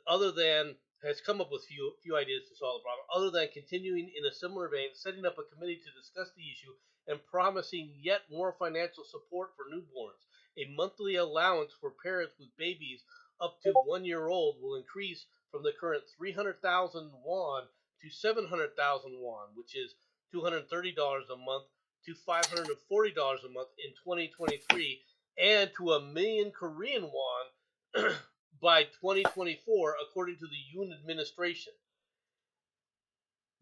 Other than has come up with few ideas to solve the problem, other than continuing in a similar vein, setting up a committee to discuss the issue and promising yet more financial support for newborns. A monthly allowance for parents with babies up to 1 year old will increase from the current 300,000 won to 700,000 won, which is $230 a month to $540 a month in 2023, and to a million Korean won by 2024, according to the Yoon administration.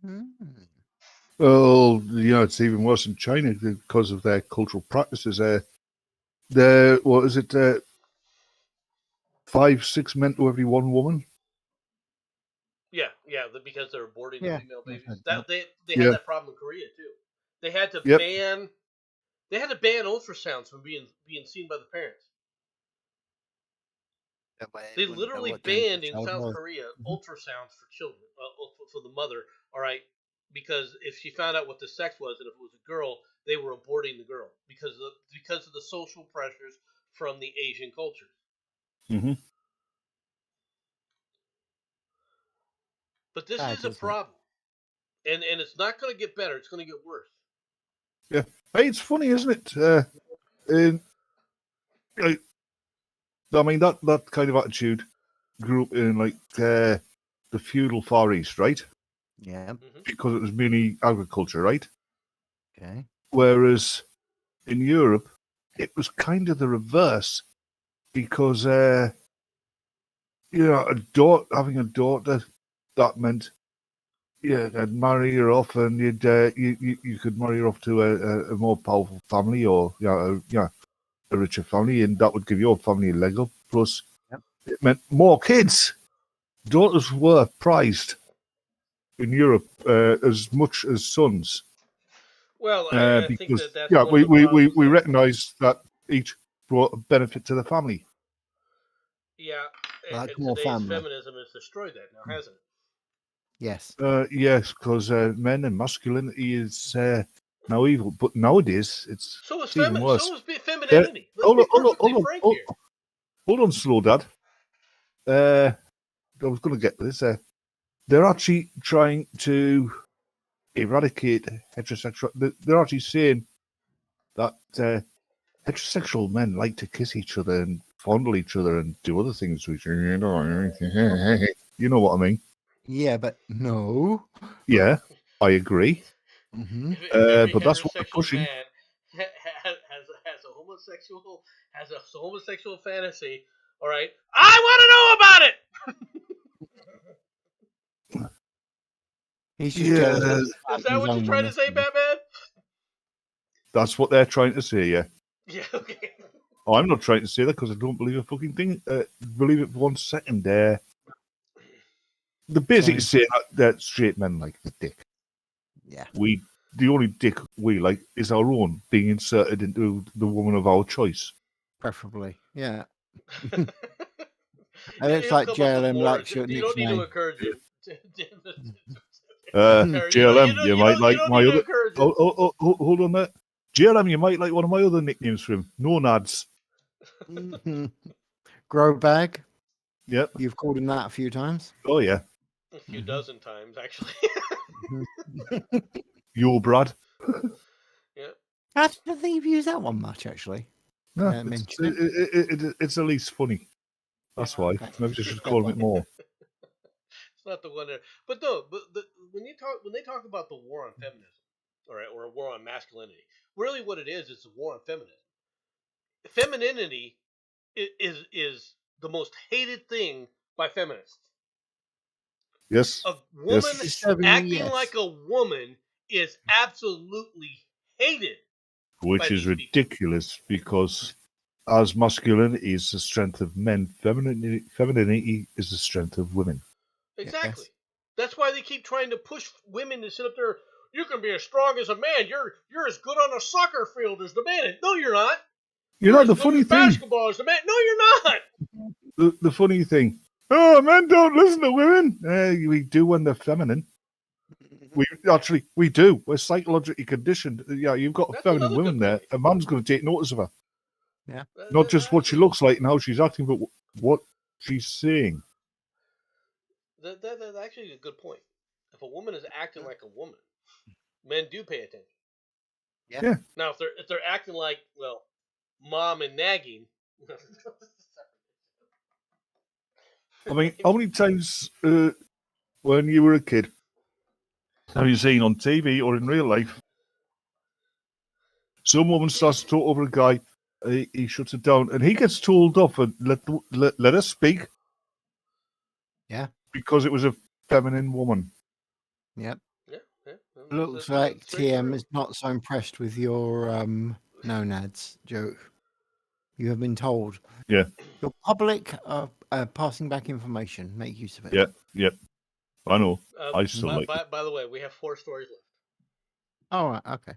Mm. Well, it's even worse in China because of their cultural practices. What is it? 5-6 men to every one woman. Yeah, because they're aborting Yeah, the female I've babies. heard That that. they Yeah. had that problem in Korea too. They had to Yep. ban ultrasounds from being seen by the parents. That way They it wouldn't know literally what gender banned the in child South was. Korea Mhm. ultrasounds for children, for the mother. All right, because if she found out what the sex was and if it was a girl, they were aborting the girl because of the social pressures from the Asian culture. Mm-hmm. But this Bad, is a isn't it? problem, and it's not going to get better. It's going to get worse. Yeah. Hey, it's funny, isn't it? I mean, that kind of attitude grew up in the feudal Far East, right? Yeah. Because it was mainly agriculture, right? Okay. Whereas in Europe, it was kind of the reverse because, having a daughter, that meant I'd marry her off, and you could marry her off to a more powerful family or a richer family, and that would give your family a leg up. Plus, Yep. it meant more kids. Daughters were prized in Europe as much as sons. Well, I think Because that's one of the we problems. recognise that each brought a benefit to the family. Yeah, Like and more today's family. feminism has destroyed that now, hasn't it? Yes. Yes, because men and masculinity is now evil. But nowadays, it's So is even worse. So is femininity. Let's be perfectly frank here. Hold on, slow, Dad. I was going to get to this. They're actually trying to eradicate heterosexual. They're actually saying that heterosexual men like to kiss each other and fondle each other and do other things with you. You know what I mean? Yeah, but no. Yeah, I agree. Hmm. If every But that's what they're heterosexual pushing. man has a homosexual fantasy, all right, I want to know about it. He's just Yeah, jealous of Is that what you're trying to say, Batman? that's what they're trying to say. Yeah, Yeah. Okay. I'm not trying to say that because I don't believe a fucking thing. Believe it for 1 second. The basically saying that straight men like the dick. Yeah. The only dick we like is our own being inserted into the woman of our choice. Preferably. Yeah. He'll And it's like come up with JLM more. likes your You don't need to nickname. encourage him. JLM, you might like my other. Oh, Hold on there. JLM, you might like one of my other nicknames for him. No nads. Mhm. Grow bag. Yep. You've called him that a few times. Oh yeah. a few dozen times, actually. Yo, Brad. Yeah. I don't think you've used that one much, actually. No, mention it's at least funny. That's why. Okay. Maybe I should call him it more. It's not the one there. But no, when they talk about the war on feminism, all right, or a war on masculinity, really what it is a war on feminism. Femininity is the most hated thing by feminists. Yes. A woman acting Yes. like a woman is absolutely hated. Which is ridiculous because as masculinity is the strength of men, femininity is the strength of women. Exactly. Yes. That's why they keep trying to push women to sit up there. You can be as strong as a man. You're as good on a soccer field as the man. No, you're not. You know You're the as good funny at thing. basketball as the man. No, you're not. The funny thing. Oh, men don't listen to women. We do when they're feminine. We do. We're psychologically conditioned. Yeah, you've got a That's feminine another woman good there. point. A man's going to take notice of her. Yeah. Not just what she looks like and how she's acting, but what she's saying. That's actually a good point. If a woman is acting like a woman, men do pay attention. Yeah. Now, if they're acting like mom and nagging. I mean, how many times when you were a kid have you seen on TV or in real life some woman starts to talk over a guy, he shuts it down, and he gets told off and let us speak? Yeah. Because it was a feminine woman. Yep. Yeah. Looks like TM is not so impressed with your nonads joke. You have been told. Yeah. Your public passing back information. Make use of it. Yep. I know. I still like it. By the way, we have 4 stories left. All right. Okay.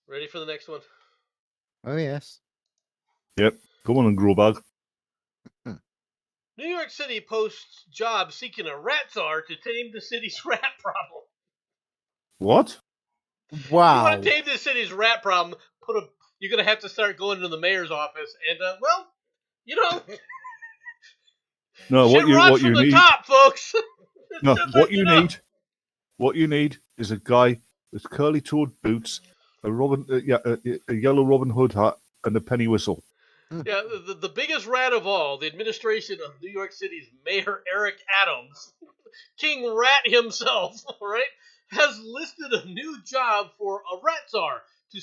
Ready for the next one? Oh yes. Yep. Come on and grow bag. New York City posts job seeking a rat czar to tame the city's rat problem. What? Wow. You want to tame the city's rat problem? You're gonna have to start going to the mayor's office, and No, shit what you from the need. top, folks. No, what you need is a guy with curly-toed boots, a yellow Robin Hood hat, and a penny whistle. Yeah, the biggest rat of all, the administration of New York City's Mayor Eric Adams, King Rat himself, all right, has listed a new job for a rat czar to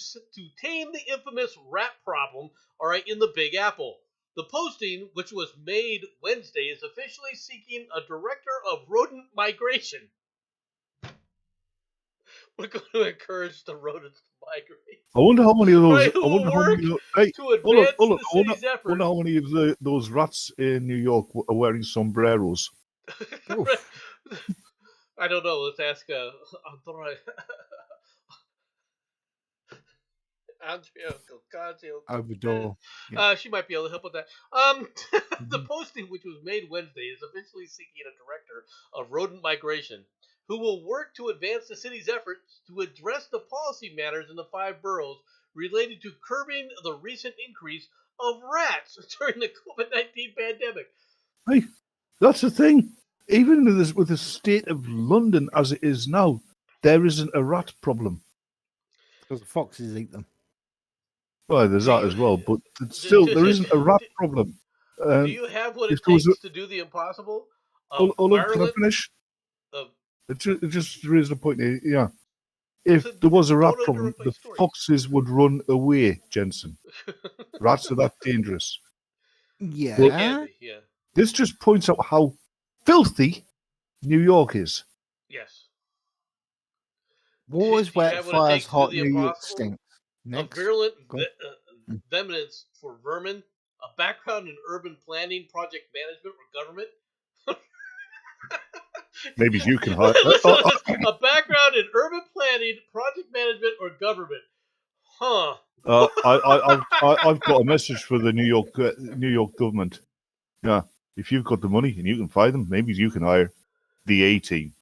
tame the infamous rat problem, all right, in the Big Apple. The posting, which was made Wednesday, is officially seeking a director of rodent migration. We're going to encourage the rodents to migrate. I wonder how many of those. Right, who will work to advance the city's efforts. I wonder how many of those rats in New York are wearing sombreros. I don't know. Let's ask Andrea Obrador. She might be able to help with that. The posting, which was made Wednesday, is officially seeking a director of rodent migration who will work to advance the city's efforts to address the policy matters in the 5 boroughs related to curbing the recent increase of rats during the COVID-19 pandemic. Hey, that's the thing. Even with the state of London as it is now, there isn't a rat problem. Because the foxes eat them. Well, there's that as well, but still, there isn't a rat problem. Do you have what it if there was takes to do the impossible? Hold on, can I Ireland- finish? of- It just raised a point here. Yeah. If there was a rat Don't problem, interrupt my the story. foxes would run away, Jensen. Rats are that dangerous. Yeah. Can be, yeah. This just points out how filthy New York is. Yes. War is Do you wet, have what it fires takes to do hot, the New York impossible? stinks. A Next. virulent Go on. venomous for vermin, a background in urban planning, project management, or government. Maybe you can hide. Listen to this. A background in urban planning, project management, or government. Huh. I've got a message for the New York government. Yeah, if you've got the money and you can find them, maybe you can hire the A team.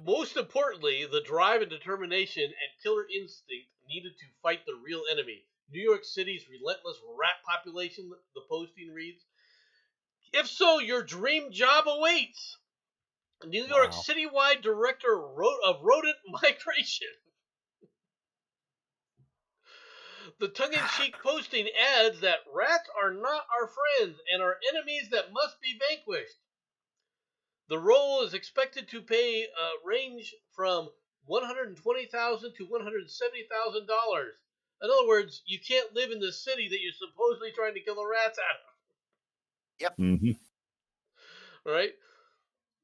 Most importantly, the drive and determination and killer instinct needed to fight the real enemy. New York City's relentless rat population, the posting reads. If so, your dream job awaits. New York Wow. Citywide Director of Rodent Migration. The tongue-in-cheek posting adds that rats are not our friends and are enemies that must be vanquished. The role is expected to pay range from $120,000 to $170,000. In other words, you can't live in the city that you're supposedly trying to kill the rats out of. Mm-hmm. Right?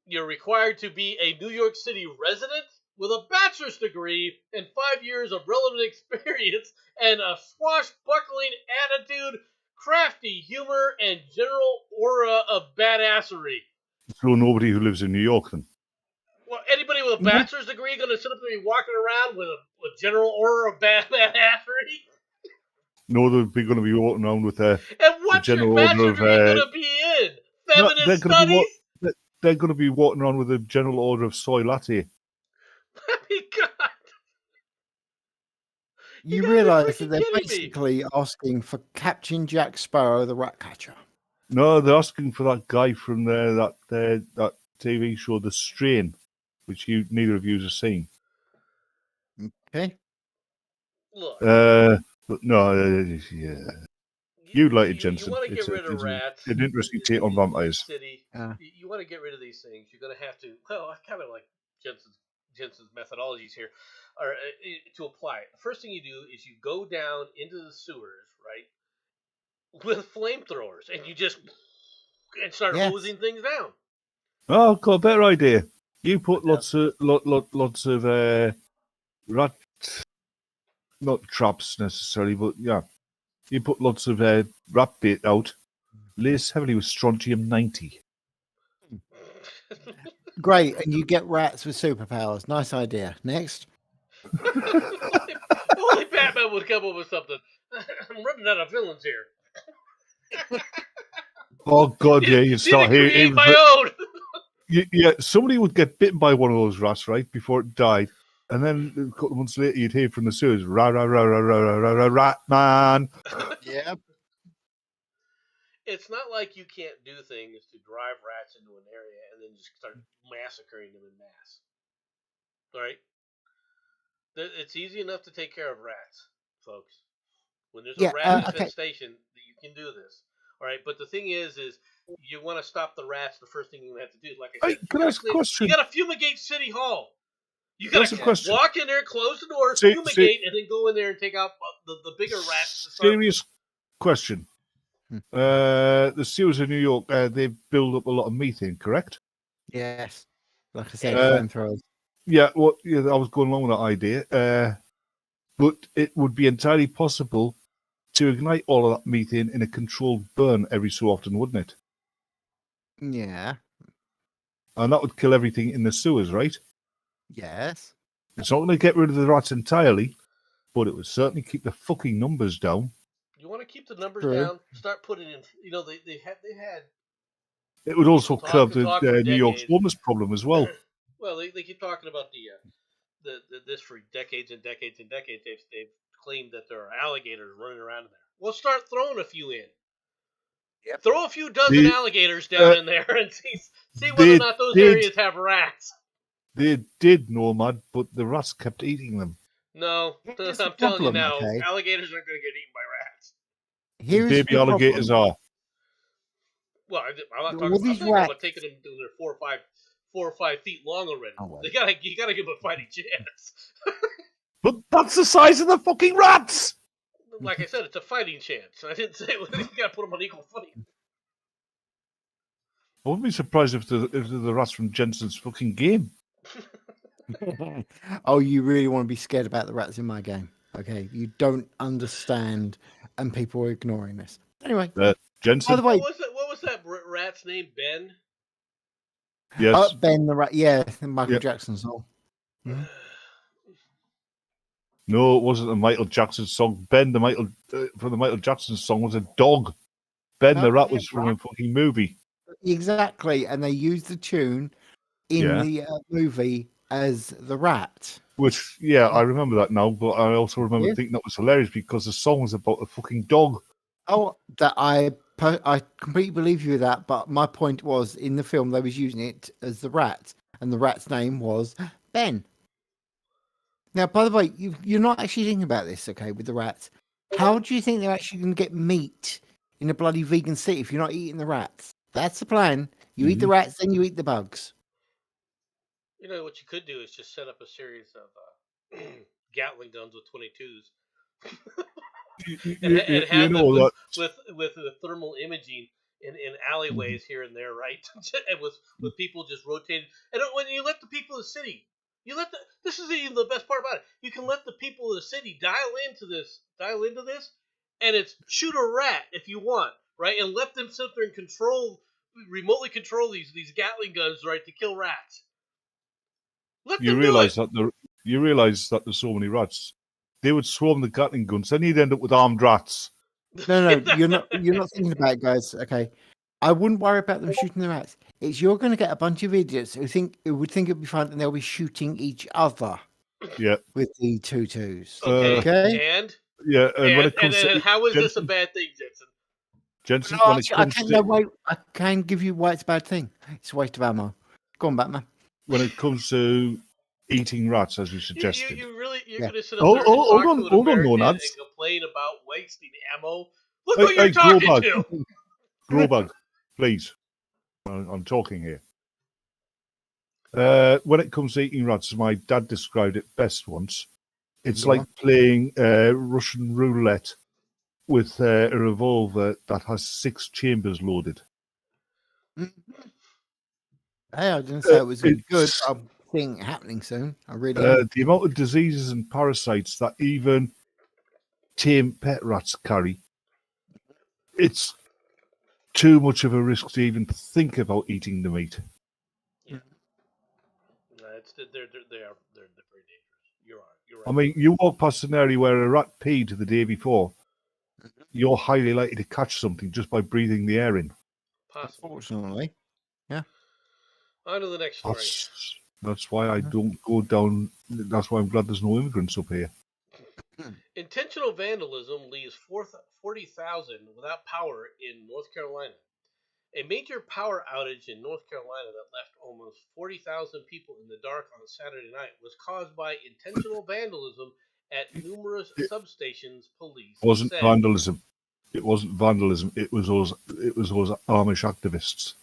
You're required to be a New York City resident with a bachelor's degree and 5 years of relevant experience and a swashbuckling attitude, crafty humor, and general aura of badassery. So nobody who lives in New York then. Well, anybody with a bachelor's degree going to sit up there and be walking around with a general aura of badassery? No, they're going to be walking around with And what's your general bachelor's order degree of, going to be in? Feminist they're studies? they're going to be walking around with a general order of soy latte. I mean, God. You gotta be realise that freaking they're kidding me. basically asking for Captain Jack Sparrow, the rat catcher. No, they're asking for that guy from that TV show, The Strain, which neither of you have seen. Okay. Look. But no, yeah. You'd like it, Jensen. You want to get rid of It's rats. an interesting take on vampires. City. You want to get rid of these things. You're going to have to. Well, I kind of like Jensen's methodologies here, or to apply it. The first thing you do is you go down into the sewers, right, with flamethrowers, and you just start Yes. hosing things down. Oh, I've got a better idea. You put lots of rat, not traps necessarily, but yeah, you put lots of rat bait out, laced heavily with strontium 90. Great, and you get rats with superpowers. Nice idea. Next. Only Batman would come up with something. I'm running out of villains here. Oh God, yeah, you start Need to create hearing. my own. Yeah, somebody would get bitten by one of those rats, right, before it died. And then a couple of months later, you'd hear from the sewers, ra ra ra ra ra ra ra ra rat man. Yeah. It's not like you can't do things to drive rats into an area and then just start massacring them in mass. All right? It's easy enough to take care of rats, folks. When there's Yeah, a rat okay. infestation, you can do this. All right? But the thing is you want to stop the rats. The first thing you have to do, like I Hey, said, can I ask a question? You got to fumigate City Hall. You Can I got ask a to question? walk in there, close the door, See- fumigate, and then go in there and take out the bigger rats. To start with. Serious question. The sewers in New York, they build up a lot of methane, correct? Yes. Like I said, Uh, flamethrowers. Yeah, well, yeah, I was going along with that idea. But it would be entirely possible to ignite all of that methane in a controlled burn every so often, wouldn't it? Yeah. And that would kill everything in the sewers, right? Yes. It's not going to get rid of the rats entirely, but it would certainly keep the fucking numbers down. You want to keep the numbers True. down? Start putting in. They had. It would also Talk curb and the talk for New York's decades. homeless problem as well. Well, they keep talking about this for decades and decades and decades. They've claimed that there are alligators running around in there. Well, start throwing a few in. Yep. Throw a few dozen The- alligators down in there and see whether they or not those did. areas have rats. They did, Nomad, but the rats kept eating them. No, Here's I'm the telling you problem, now, okay? alligators aren't going to get eaten by rats. Here is Baby the alligators problem. are. Well, I'm not Well, talking. I'm these talking about rats- taking them until they're 4 or 5 feet long already. Oh, well. You gotta give them a fighting chance. But that's the size of the fucking rats! Like I said, it's a fighting chance. I didn't say you gotta put them on equal footing. I wouldn't be surprised if they're the rats from Jensen's fucking game. Oh, you really want to be scared about the rats in my game? Okay, you don't understand, and people are ignoring this. Anyway, by Jensen? the way, What was that rat's name? Ben. Yes. Ben the rat, yeah, Michael Yeah. Jackson song. No, it wasn't a Michael Jackson song. Ben, from the Michael Jackson song, was a dog. Ben the Oh, rat yeah, was from a fucking movie. Exactly, and they used the tune in Yeah. the movie as the rat. Which, yeah, I remember that now, but I also remember Yeah. thinking that was hilarious because the song was about a fucking dog. Oh, that I completely believe you with that. But my point was, in the film, they was using it as the rat, and the rat's name was Ben. Now, by the way, you're not actually thinking about this, okay? With the rats, how do you think they're actually going to get meat in a bloody vegan city if you're not eating the rats? That's the plan. You eat the rats, then you eat the bugs. You know what you could do is just set up a series of Gatling guns with 22s. and have them with thermal imaging in alleyways here and there, right? And with people just rotating. And when you let the people of the city, this is even the best part about it. You can let the people of the city dial into this, and it's shoot a rat if you want, right? And let them sit there and remotely control these Gatling guns, right, to kill rats. You realize that there's so many rats. They would swarm the Gatling guns, then you'd end up with armed rats. No, you're not thinking about it, guys. Okay, I wouldn't worry about them shooting the rats. It's you're going to get a bunch of idiots who would think it'd be fun, and they'll be shooting each other. Yeah, with the tutus. Okay. And yeah, and when it comes and to how is this a bad thing, Jensen? Jensen, no, when it comes to I can give you why it's a bad thing. It's a waste of ammo. Go on, Batman. when it comes to eating rats, as we suggested, You're going to sit up Hold- there hold and on, talk to hold an on, American and Nonads. complain about wasting ammo? Look who you're Hey, talking Grobag. to. Grobag, please. I'm talking here. When it comes to eating rats, as my dad described it best once, it's like playing Russian roulette with a revolver that has 6 chambers loaded. Hey, I didn't say it was good. it's- I'll think happening soon. I really am. The amount of diseases and parasites that even tame pet rats carry, it's too much of a risk to even think about eating the meat. Yeah. No, they're very dangerous. You're right. I mean, you walk past an area where a rat peed the day before, you're highly likely to catch something just by breathing the air in. Possible. Unfortunately. On to the next story. That's why I don't go down. That's why I'm glad there's no immigrants up here. Intentional vandalism leaves 40,000 without power in North Carolina. A major power outage in North Carolina that left almost 40,000 people in the dark on Saturday night was caused by intentional vandalism at numerous substations, police It wasn't said. vandalism. It wasn't vandalism. It was those Amish activists.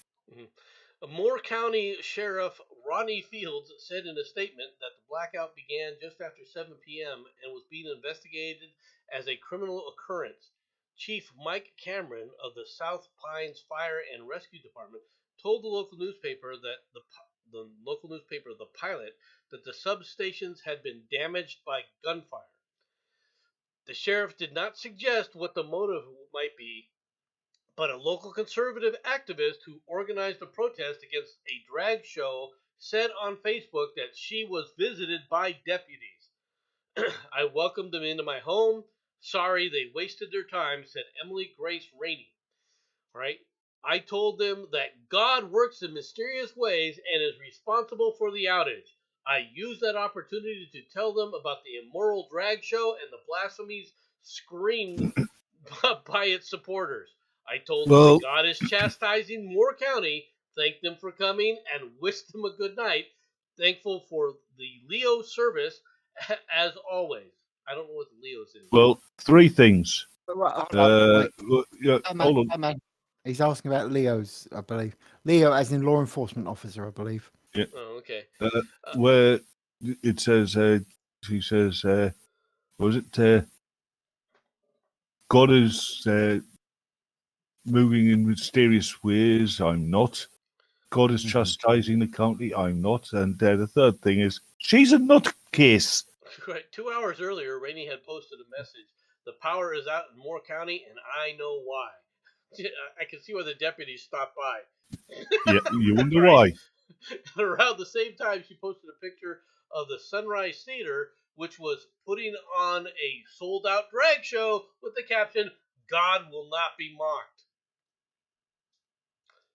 Moore County Sheriff Ronnie Fields said in a statement that the blackout began just after 7 p.m. and was being investigated as a criminal occurrence. Chief Mike Cameron of the South Pines Fire and Rescue Department told the local newspaper The Pilot, that the substations had been damaged by gunfire. The sheriff did not suggest what the motive might be, but a local conservative activist who organized a protest against a drag show said on Facebook that she was visited by deputies. I welcomed them into my home. Sorry they wasted their time, said Emily Grace Rainey. Right? I told them that God works in mysterious ways and is responsible for the outage. I used that opportunity to tell them about the immoral drag show and the blasphemies screamed by its supporters. I told them Well- that God is chastising Moore County, thanked them for coming, and wished them a good night. Thankful for the Leo service, as always. I don't know what the Leos is. Well, three things. Right, hold on, wait. Yeah, hold on. Batman. He's asking about Leo's, I believe. Leo, as in law enforcement officer, I believe. Oh, okay. Where it says, he says, was it God is moving in mysterious ways? I'm not. God is chastising the county? I'm not. And the third thing is, she's a nutcase. Right. 2 hours earlier, Rainey had posted a message. The power is out in Moore County, and I know why. I can see why the deputies stopped by. Yeah, you wonder Right. why. And around the same time, she posted a picture of the Sunrise Theater, which was putting on a sold-out drag show with the caption, God will not be mocked.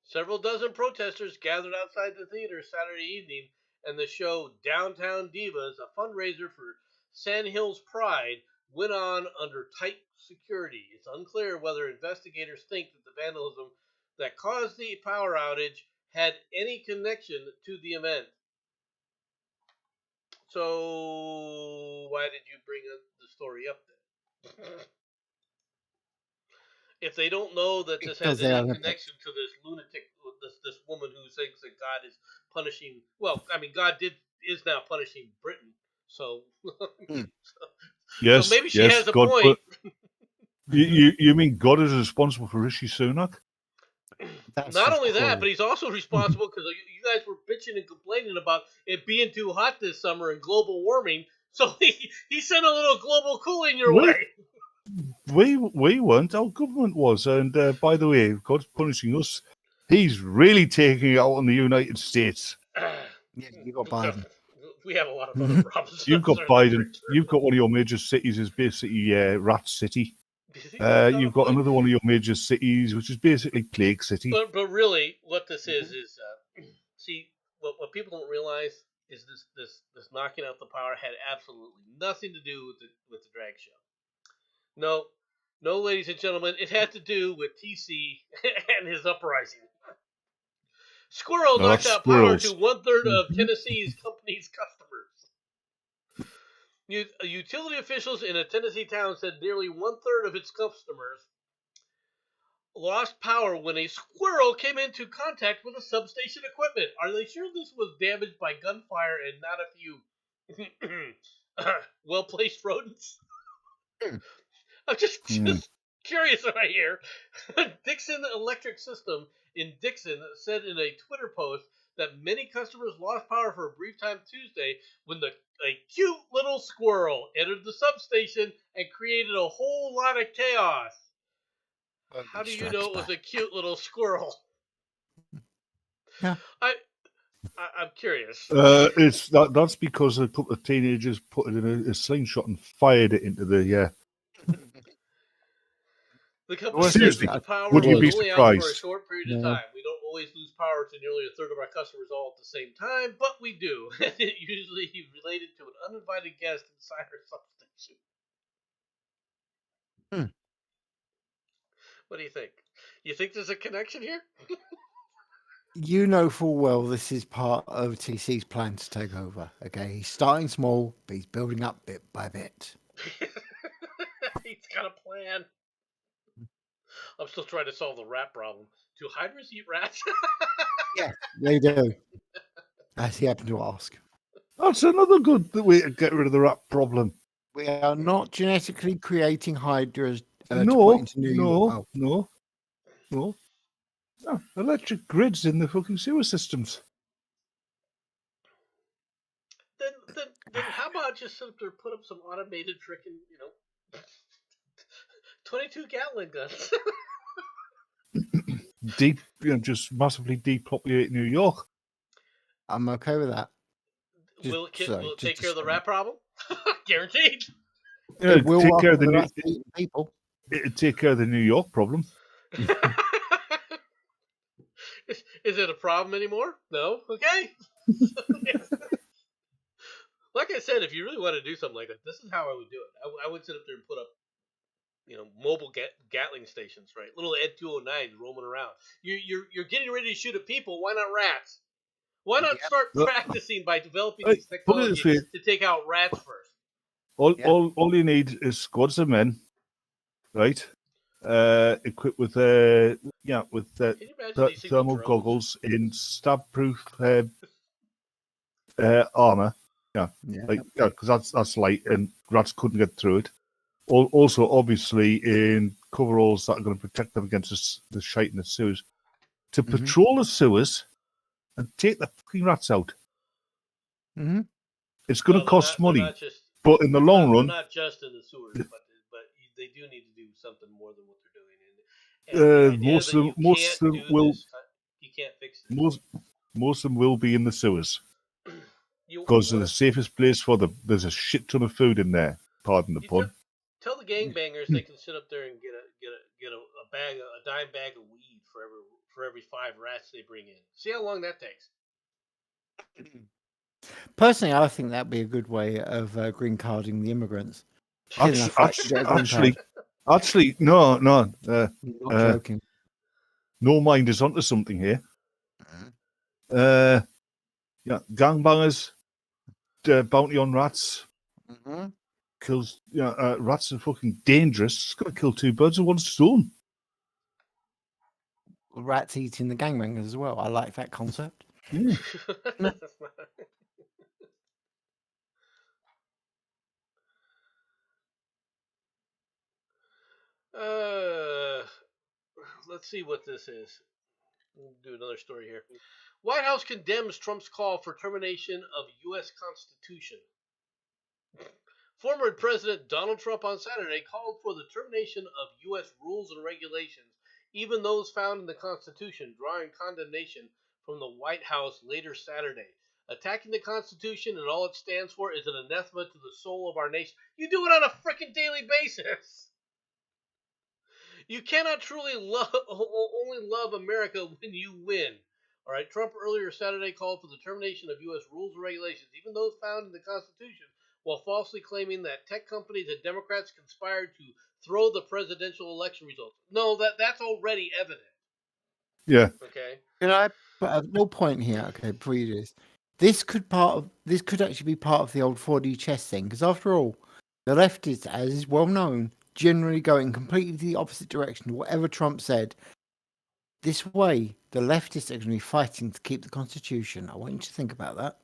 Several dozen protesters gathered outside the theater Saturday evening, and the show Downtown Divas, a fundraiser for Sand Hills Pride, went on under tight security. It's unclear whether investigators think that the vandalism that caused the power outage had any connection to the event. So, why did you bring the story up then? If they don't know that this has Because they any are connection to this lunatic, this woman who thinks that God is punishing, well, I mean, God is now punishing Britain. So, Yes, so maybe she yes, has a God, point. You mean God is responsible for Rishi Sunak? Not only that, but he's also responsible because you guys were bitching and complaining about it being too hot this summer and global warming. So he sent a little global cooling your Really? way. We weren't. Our government was. And by the way, God's punishing us. He's really taking it out on the United States. Yeah, you got Biden. We have a lot of other problems. You've got Biden. You've got one of your major cities is basically Rat City. You've got another one of your major cities, which is basically Plague City. But really, what this is see, what people don't realize is this knocking out the power had absolutely nothing to do with the drag show. No, ladies and gentlemen, it had to do with TC and his uprising. Squirrel No, knocked that's out power squirrels. to 1/3 of Tennessee's company's customers. Utility officials in a Tennessee town said nearly 1/3 of its customers lost power when a squirrel came into contact with the substation equipment. Are they sure this was damaged by gunfire and not a few well-placed rodents? I'm just curious right here. Dixon Electric System in Dixon said in a Twitter post that many customers lost power for a brief time Tuesday when a cute little squirrel entered the substation and created a whole lot of chaos. How do you know it was a cute little squirrel? Yeah. I'm curious. That's because a couple of teenagers put it in a slingshot and fired it into the. The company Well, says seriously, the power would you was be only out for a surprised? short period of time. We don't always lose power to nearly 1/3 of our customers all at the same time, but we do. It usually related to an uninvited guest inside our substation. What do you think? You think there's a connection here? You know full well this is part of TC's plan to take over. Okay, he's starting small, but he's building up bit by bit. He's got a plan. I'm still trying to solve the rat problem. Do hydras eat rats? Yeah, they do. As he happened to ask. That's another good way to get rid of the rat problem. We are not genetically creating hydras to No, put into New York. no. Electric grids in the fucking sewer systems. Then how about just simply put up some automated freaking, 22-gallon guns? Just massively depopulate New York. I'm okay with that. Will it take care of the rat problem? Guaranteed. Yeah, It will take care of after the rats eating people. It'd take care of the New York problem. Is it a problem anymore? No? Okay. Like I said, if you really want to do something like that, this is how I would do it. I would sit up there and put up, mobile Gatling stations, right? Little Ed 209s roaming around. You're getting ready to shoot at people. Why not rats? Why not Yep. start Look, practicing by developing Hey, these put it this technologies way. to take out rats first? Yeah. All you need is squads of men, right? Equipped with Can you imagine these things with thermal drones? goggles in stab-proof armor. Yeah, Yeah. because that's light and rats couldn't get through it. Also, obviously, in coveralls that are going to protect them against the shite in the sewers. To Mhm. patrol the sewers and take the fucking rats out. Mm-hmm. It's going to cost money, They're not just, but in the long they're run, not just in the sewers, but they do need to do something more than what they're doing. And the idea most that of them, most of them will, you can't fix this. most of them will be in the sewers You, because they're the safest place for them. There's a shit ton of food in there. Pardon the you pun. tell the gangbangers they can sit up there and get a dime bag of weed for every 5 rats they bring in. See how long that takes. Personally, I think that'd be a good way of green carding the immigrants. Kill enough rats to get a green card. Actually, no. Not joking. No mind is onto something here. Yeah, gangbangers, bounty on rats, Mm-hmm. kills. Rats are fucking dangerous. It's going to kill 2 birds with 1 stone. Rats eating the gangbangers as well. I like that concept. Yeah. Let's see what this is. We'll do another story here. White House condemns Trump's call for termination of U.S. Constitution. Former President Donald Trump on Saturday called for the termination of U.S. rules and regulations, even those found in the Constitution, drawing condemnation from the White House later Saturday. Attacking the Constitution and all it stands for is an anathema to the soul of our nation. You do it on a freaking daily basis. You cannot truly only love America when you win. All right. Trump earlier Saturday called for the termination of U.S. rules and regulations, even those found in the Constitution, while falsely claiming that tech companies and Democrats conspired to throw the presidential election results. No, that's already evident. Yeah. Okay. Can I put a little point here? Okay, before you do this, this could actually be part of the old 4D chess thing, because after all, the leftists, as is well known, generally go in completely the opposite direction to whatever Trump said. This way, the leftists are going to be fighting to keep the Constitution. I want you to think about that.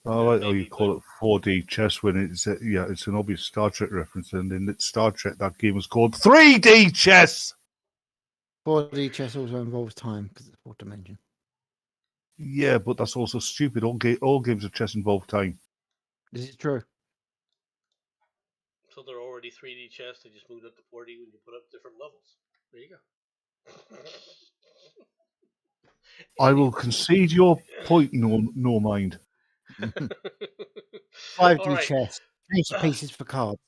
I like how you call it 4D chess when it's it's an obvious Star Trek reference, and in Star Trek that game was called 3D chess. 4D chess also involves time because it's 4th dimension. Yeah, but that's also stupid. All games of chess involve time. This is true. So they're already 3D chess. They just moved up to 4D when you put up different levels. There you go. I will concede your point, no mind. 5D All right. chess. Change the pieces for cards.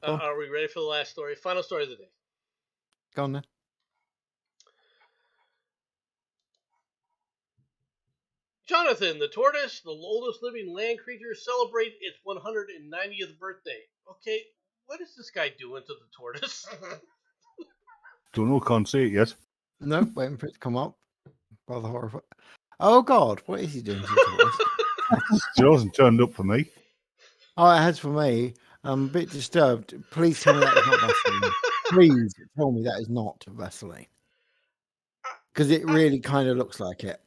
Go on. Are we ready for the last story? Final story of the day. Go on then. Jonathan, the tortoise, the oldest living land creature, celebrates its 190th birthday. Okay, what is this guy doing to the tortoise? Don't know, can't see it yet. No, waiting for it to come up. Rather horrified. Oh God, what is he doing to the tortoise? Still hasn't turned up for me. Oh, it has for me. I'm a bit disturbed. Please tell me that is not Vaseline. Please tell me that is not Vaseline. Because it really kind of looks like it.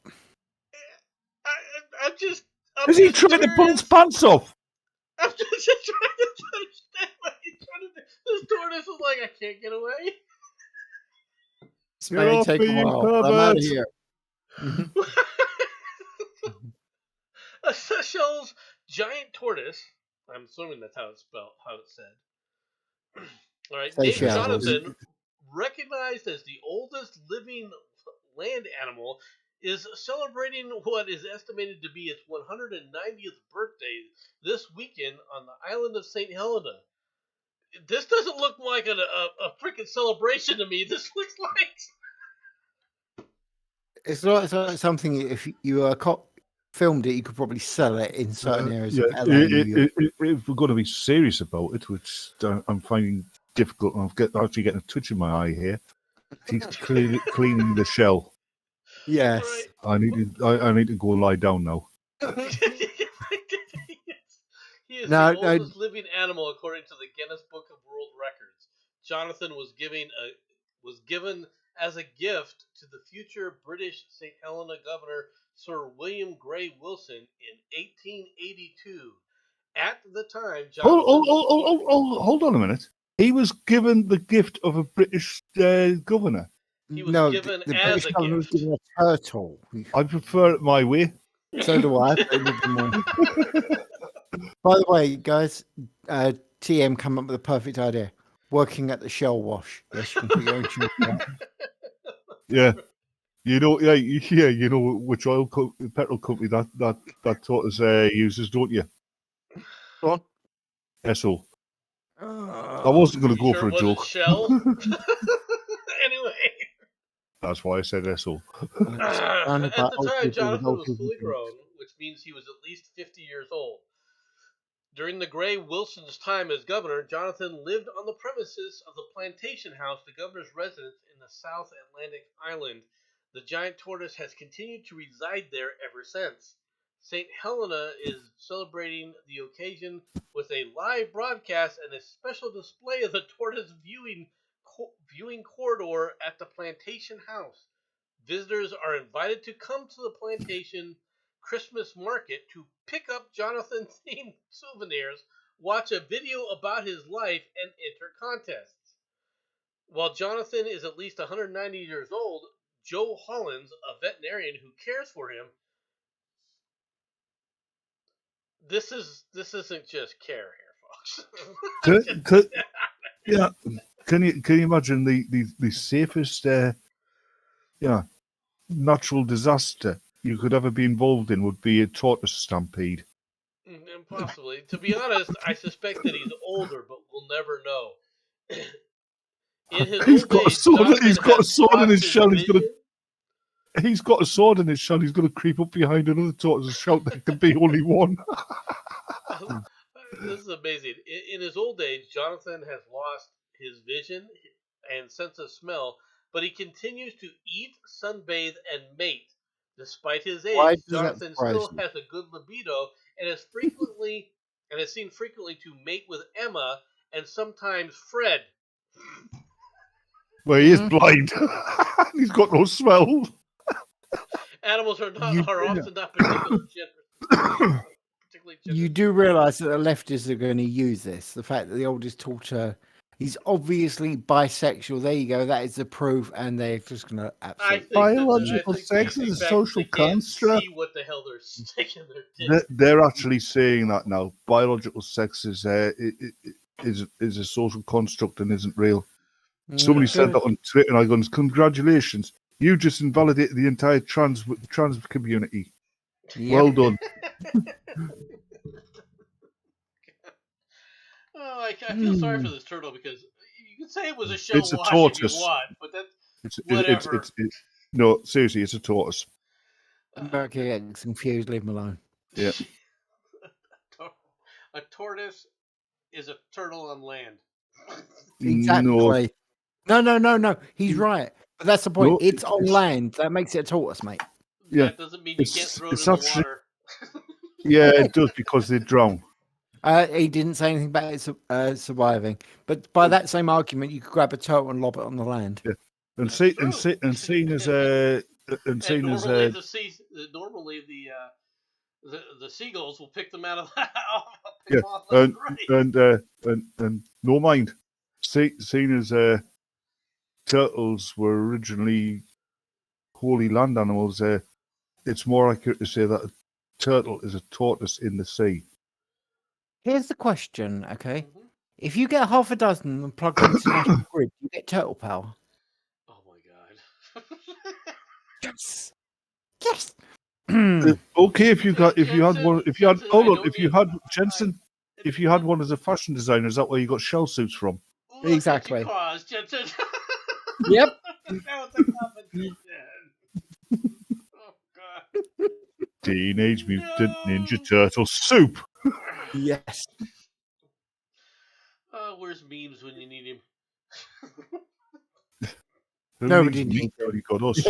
I'm Is he trying to pull his pants off? I'm just trying to understand what he's trying to do. This tortoise is like, I can't get away. This may off take me, a you while. But I'm out of pervert. here. A Seychelles giant tortoise. I'm assuming that's how it's spelled, how it's said. All right, named Seychelles. Jonathan, recognized as the oldest living land animal, is celebrating what is estimated to be its 190th birthday this weekend on the island of St. Helena. This doesn't look like a freaking celebration to me. This looks like It's like something if you filmed it, you could probably sell it in certain areas of LA. New York. If we're going to be serious about it, which I'm finding difficult, I'm actually getting a twitch in my eye here. He's cleaning the shell. Yes. I need to go and lie down now. He is No, the oldest living animal according to the Guinness Book of World Records. Jonathan was given as a gift to the future British St. Helena Governor Sir William Grey Wilson in 1882. At the time, Jonathan... Hold on a minute. He was given the gift of a British governor. He was given the as British a government was gift. given a turtle. I prefer it my way. So do I. But with the more- By the way, guys, TM come up with a perfect idea. Working at the Shell Wash. Yes, you can put your own shoes on. Yeah. You know which petrol company that tortoise uses, don't you? Go on. Esso. I wasn't going to go for a joke. Shell? Anyway. That's why I said Esso. At the time, Jonathan was fully grown, which means he was at least 50 years old. During the Grey Wilson's time as governor, Jonathan lived on the premises of the plantation house, the governor's residence in the South Atlantic island. The giant tortoise has continued to reside there ever since. St. Helena is celebrating the occasion with a live broadcast and a special display of the tortoise viewing corridor at the plantation house. Visitors are invited to come to the plantation Christmas market to pick up Jonathan-themed souvenirs, watch a video about his life, and enter contests. While Jonathan is at least 190 years old, Joe Hollins, a veterinarian who cares for him, this isn't just care here, folks. Yeah. Can you imagine the safest natural disaster you could ever be involved in would be a tortoise stampede? Possibly. To be honest, I suspect that he's older, but we'll never know. In his He's old got a age, sword. Jonathan He's got a has sword in lost his shell. vision. He's got a sword in his shell. He's going to creep up behind another tortoise and shout there can be only one. This is amazing. In his old age, Jonathan has lost his vision and sense of smell, but he continues to eat, sunbathe, and mate. Despite his age, Jonathan still has a good libido and is seen frequently to mate with Emma and sometimes Fred. Well, he is blind. He's got no smell. Animals are often not particularly generous. You do realise that the leftists are going to use this. The fact that the oldest torture, he's obviously bisexual. There you go. That is the proof, and they're just going to absolutely. Biological sex is a social construct. See what the hell they're sticking their dick. They're actually saying that now. Biological sex is a social construct and isn't real. Somebody said that on Twitter, and I go, "Congratulations, you just invalidated the entire trans community. Yep. Well done." Oh, I feel sorry for this turtle because you could say it was a shell It's a wash tortoise. if you want, but that's whatever. No, seriously, it's a tortoise. America getting confused. Leave him alone. Yeah. A tortoise is a turtle on land. Exactly. No. He's right. But that's the point. No, it's on land. That makes it a tortoise, mate. Yeah. That doesn't mean you can't throw it in the water. Yeah, it does because they drown. He didn't say anything about it surviving. But by that same argument, you could grab a turtle and lob it on the land. Yeah. Seen as normally the seagulls will pick them out of and no mind. Seen as turtles were originally holy land animals, it's more accurate to say that a turtle is a tortoise in the sea. Here's the question, okay? Mm-hmm. If you get half a dozen and plug them into national grid, you get turtle power. Oh my god! Yes. Okay, if you had one as a fashion designer, is that where you got shell suits from? Look exactly. Caused, Jensen. Yep. That was a competition. Teenage Mutant Ninja Turtle soup. Yes. Where's memes when you need him? Who Nobody needs me? needs Nobody got us.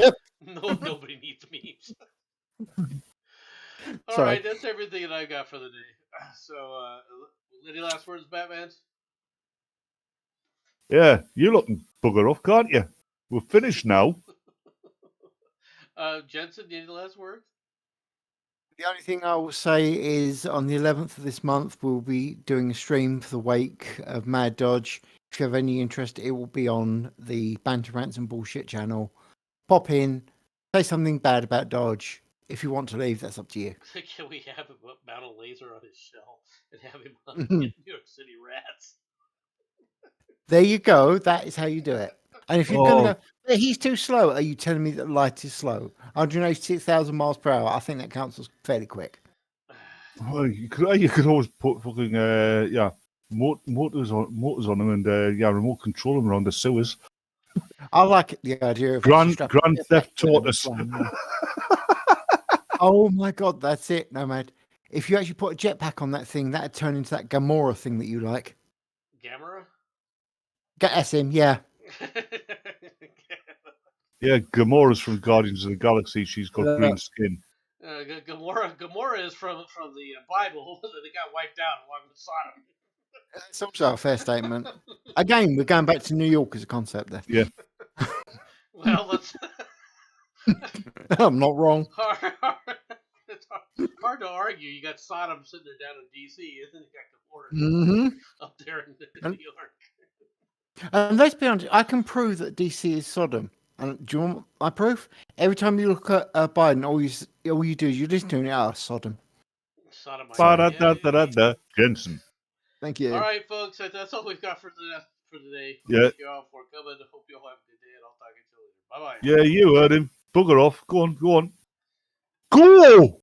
No, nobody needs memes. All Sorry. right, that's everything that I got for the day. So, any last words, Batman? Yeah, you looking bugger off, can't you? We're finished now. Jensen, any last words? The only thing I will say is on the 11th of this month, we'll be doing a stream for the wake of Mad Dodge. If you have any interest, it will be on the Banter Rants and Bullshit channel. Pop in, say something bad about Dodge. If you want to leave, that's up to you. Can we have him mount a laser on his shell and have him on Mhm. New York City Rats? There you go. That is how you do it. And if you're Oh. going to go, "Hey, he's too slow," are you telling me that light is slow? 186,000 miles per hour. I think that counts as fairly quick. Well, you could always put fucking motors on them and remote control them around the sewers. I like the idea of Grand strapping a jetpack Theft to them and Tortoise. flying around. Oh my god, that's it, Nomad. If you actually put a jetpack on that thing, that'd turn into that Gamora thing that you like. Gamera? Get him, yeah. Yeah, Gamora's from Guardians of the Galaxy. She's got Yeah. green skin. Gamora is from the Bible that they got wiped out along with Sodom. That's also a fair statement. Again, we're going back to New York as a concept there. Well, let's. I'm not wrong. It's hard to argue. You got Sodom sitting there down in D.C., and then you got Gamora Hmm. up there in New York. And let's be honest, I can prove that DC is Sodom. And do you want my proof? Every time you look at Biden, all you do is you listen to him, Sodom. Sodom. Ba-da-da-da-da. Jensen. Thank you. All right, folks. That's all we've got for today. Yeah. Thank you all for coming. Hope you all have a good day, and I'll talk to you later. Bye bye. Yeah, you heard him. Bugger off. Go on. Go!